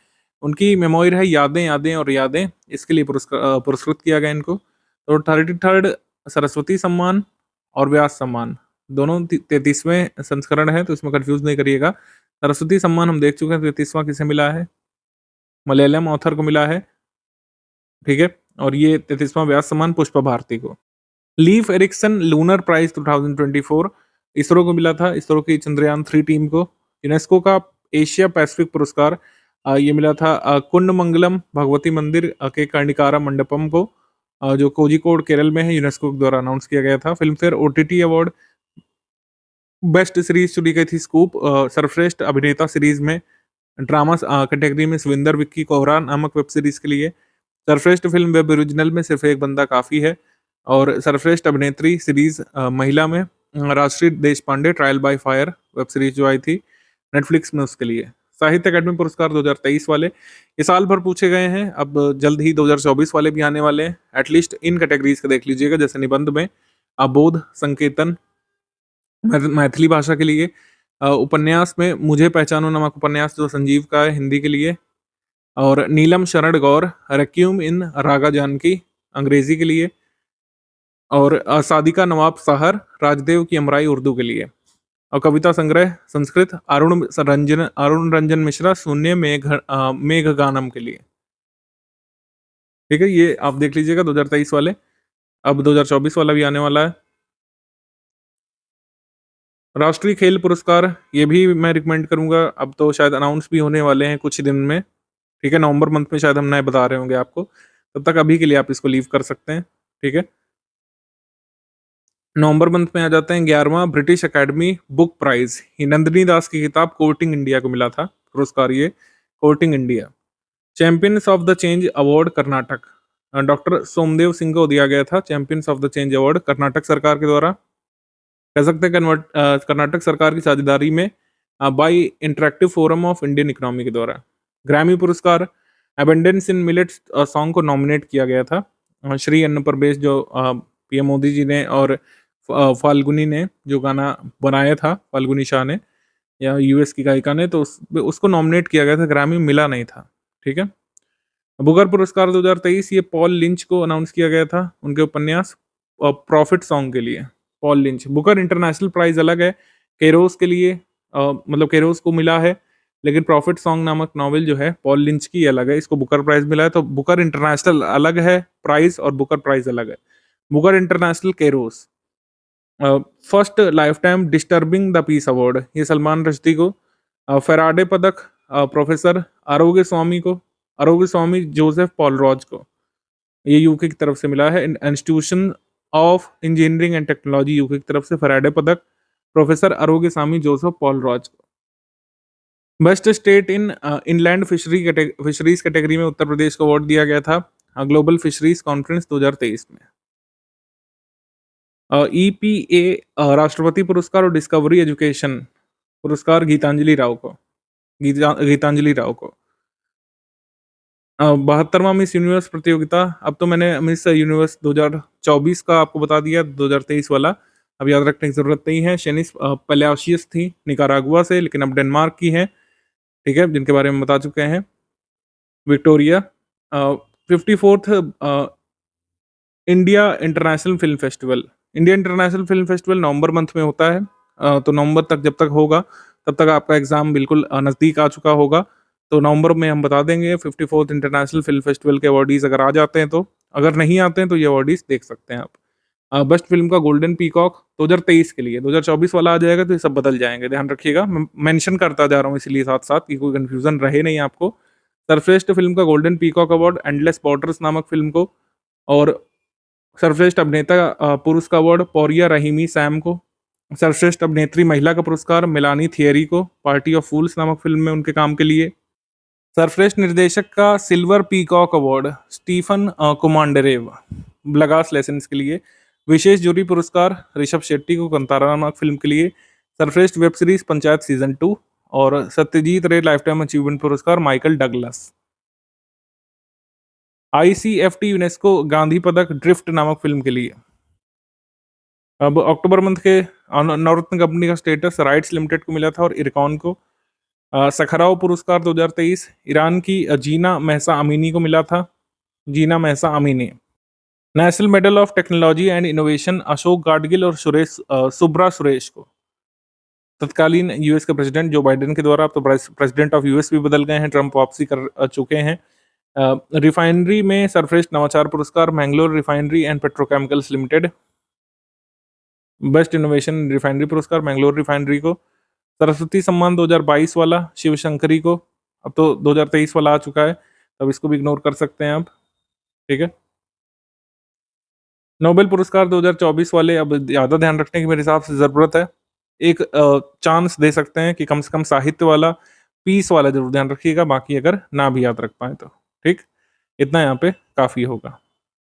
उनकी मेमोयर है यादें यादें और यादें, इसके लिए पुरस्कृत किया गया इनको। तो 33rd सरस्वती सम्मान और व्यास सम्मान दोनों 33वें संस्करण है, तो इसमें कंफ्यूज नहीं करिएगा। सरस्वती सम्मान हम देख चुके हैं, 33वां किसे मिला है, मलयालम ऑथर को मिला है, ठीक है। और ये 33वां व्यास सम्मान पुष्पा भारती को। Leif Erikson lunar prize 2024 ISRO को मिला था, इसरो की चंद्रयान 3 टीम को। यूनेस्को का एशिया पैसिफिक पुरस्कार ये मिला था कुंडमंगलम भगवती मंदिर के कर्णिकारा मंडपम को, जो कोझिकोड केरल में है, यूनेस्को के द्वारा अनाउंस किया गया था। Film fair OTT award best series चुनी गई थी स्कूप, सर्वश्रेष्ठ अभिनेता सीरीज में ड्रामा कैटेगरी में सविंदर विक्की कोहरा नामक वेब सीरीज के लिए। सर्वश्रेष्ठ फिल्म वेब ओरिजिनल में सिर्फ एक बंदा काफी है, और सर्वश्रेष्ठ अभिनेत्री सीरीज महिला में राष्ट्रीय Deshpande trial by fire web series जो आई थी नेटफ्लिक्स में, उसके लिए। साहित्य अकादमी पुरस्कार 2023 वाले ये साल भर पूछे गए हैं, अब जल्द ही 2024 वाले भी आने वाले हैं। एटलीस्ट इन कैटेगरीज का देख लीजिएगा, जैसे निबंध में अबोध संकेतन मैथिली भाषा के लिए, उपन्यास में मुझे पहचानो नामक उपन्यास जो संजीव का है हिंदी के लिए, और नीलम शरण गौर रेक्यूम इन रागा जानकी अंग्रेजी के लिए, और सादिका नवाब साहर राजदेव की अमराई उर्दू के लिए। और कविता संग्रह संस्कृत अरुण रंजन मिश्रा शून्य मेघ गानम के लिए। ठीक है, ये आप देख लीजिएगा 2023 वाले। अब 2024 वाला भी आने वाला है। राष्ट्रीय खेल पुरस्कार ये भी मैं रिकमेंड करूंगा, अब तो शायद अनाउंस भी होने वाले हैं कुछ ही दिन में। ठीक है, नवंबर मंथ में शायद हम नए बता रहे होंगे आपको, तब तक अभी के लिए आप इसको लीव कर सकते हैं। ठीक है, नवंबर मंथ में आ जाते हैं 11वां ब्रिटिश एकेडमी बुक प्राइज। ये नंदिनी दास की किताब कोर्टिंग इंडिया को मिला था पुरस्कार, ये courting India. Champions of the change award Karnataka, doctor Somdev Singh को दिया गया था champions of the change award Karnataka सरकार के द्वारा। कह सकते हैं कर्नाटक सरकार की साझेदारी में by interactive forum of Indian economy के द्वारा। ग्रैमी पुरस्कार अबेंडेंस इन मिलेट्स सॉन्ग को नॉमिनेट किया गया था। श्री अन्न पर बेस्ड जो पीएम मोदी जी ने और फाल्गुनी ने जो गाना बनाया था, फाल्गुनी शाह ने या यूएस की गायिका ने, तो उसको नॉमिनेट किया गया था, ग्रैमी मिला नहीं था। ठीक है, बुकर पुरस्कार 2023 ये पॉल लिंच को अनाउंस किया गया था उनके उपन्यास प्रॉफिट सॉन्ग के लिए। Paul Lynch. Booker International Prize अलग है, केरोस के लिए मतलब केरोस को मिला है, लेकिन प्रॉफिट सॉन्ग नामक नॉवेल जो है पॉल लिंच की अलग है, इसको बुकर प्राइज मिला है। तो बुकर इंटरनेशनल अलग है प्राइज और बुकर प्राइज अलग है। Booker international केरोस। First life time disturbing the peace award ये सलमान रश्दी को। फेराडे पदक प्रोफेसर आरोग्य स्वामी जोसेफ पॉल रॉज को, ये यूके की तरफ से मिला है। Institution of engineering and technology UK की तरफ से फेराडे पदक प्रोफेसर आरोग्य स्वामी जोसेफ पॉल रॉज को। Best state in inland fisheries category में उत्तर प्रदेश को अवार्ड दिया गया था ग्लोबल फिशरीज कॉन्फ्रेंस 2023 में। ईपीए राष्ट्रपति पुरस्कार और डिस्कवरी एजुकेशन पुरस्कार गीतांजलि राव को। 72वां मिस यूनिवर्स प्रतियोगिता, अब तो मैंने मिस यूनिवर्स 2024 का आपको बता दिया, 2023 वाला अब याद रखने की जरूरत नहीं है। शेनिस पेलासियस थी निकारागुआ से, लेकिन अब डेनमार्क की है। ठीक है, जिनके बारे में बता चुके हैं। Victoria 54th India international film festival. India international film festival November month में होता है, तो नवंबर तक जब तक होगा तब तक आपका एग्जाम बिल्कुल नज़दीक आ चुका होगा, तो नवंबर में हम बता देंगे। 54th इंटरनेशनल फिल्म फेस्टिवल के अवार्डीज अगर आ जाते हैं तो, अगर नहीं आते हैं तो ये अवार्डीज देख सकते हैं आप। बेस्ट फिल्म का गोल्डन पीकॉक 2023 के लिए, 2024 वाला आ जाएगा तो ये सब बदल जाएंगे, ध्यान रखिएगा। मैं मेंशन करता जा रहा हूँ इसलिए साथ साथ कि कोई कंफ्यूजन रहे नहीं आपको। सर्वश्रेष्ठ फिल्म का golden peacock award endless borders नामक फिल्म को, और सर्वश्रेष्ठ अभिनेता पुरुष का अवार्ड पौरिया रहीमी सैम को। सर्वश्रेष्ठ अभिनेत्री महिला का पुरस्कार मिलानी थियरी को पार्टी ऑफ फूल्स नामक फिल्म में उनके काम के लिए। सर्वश्रेष्ठ निर्देशक का silver peacock award Stephan Komandarev Blaga's lessons के लिए। विशेष जूरी पुरस्कार ऋषभ शेट्टी को कंतारा नामक फिल्म के लिए। सर्वश्रेष्ठ वेब सीरीज पंचायत सीजन 2, और सत्यजीत रे लाइफ टाइम अचीवमेंट पुरस्कार Michael Douglas. ICFT UNESCO Gandhi पदक ड्रिफ्ट नामक फिल्म के लिए। अब अक्टूबर मंथ के नवरत्न कंपनी का स्टेटस राइट्स लिमिटेड को मिला था और इरकॉन को। सखराव पुरस्कार 2023 ईरान की जीना महसा अमीनी को मिला था, Jina Mahsa Amini. National medal of technology and innovation Ashok Gadgil और सुब्रा सुरेश को। तत्कालीन यूएस के प्रेसिडेंट जो बाइडेन के द्वारा, अब तो प्रेसिडेंट ऑफ यूएस भी बदल गए हैं, ट्रंप वापसी कर चुके हैं। रिफाइनरी में सर्वश्रेष्ठ नवाचार पुरस्कार Mangalore refinery and petrochemicals limited. Best innovation refinery पुरस्कार मैंगलोर रिफाइनरी को। सरस्वती सम्मान 2022 वाला शिव शंकरी को, अब तो 2023 वाला आ चुका है, अब इसको भी इग्नोर कर सकते हैं आप। ठीक है, नोबेल पुरस्कार 2024 वाले अब ज़्यादा ध्यान रखने की मेरे हिसाब से ज़रूरत है। एक चांस दे सकते हैं कि कम से कम साहित्य वाला, पीस वाला जरूर ध्यान रखिएगा, बाकी अगर ना भी याद रख पाए तो। ठीक, इतना यहाँ पे काफ़ी होगा।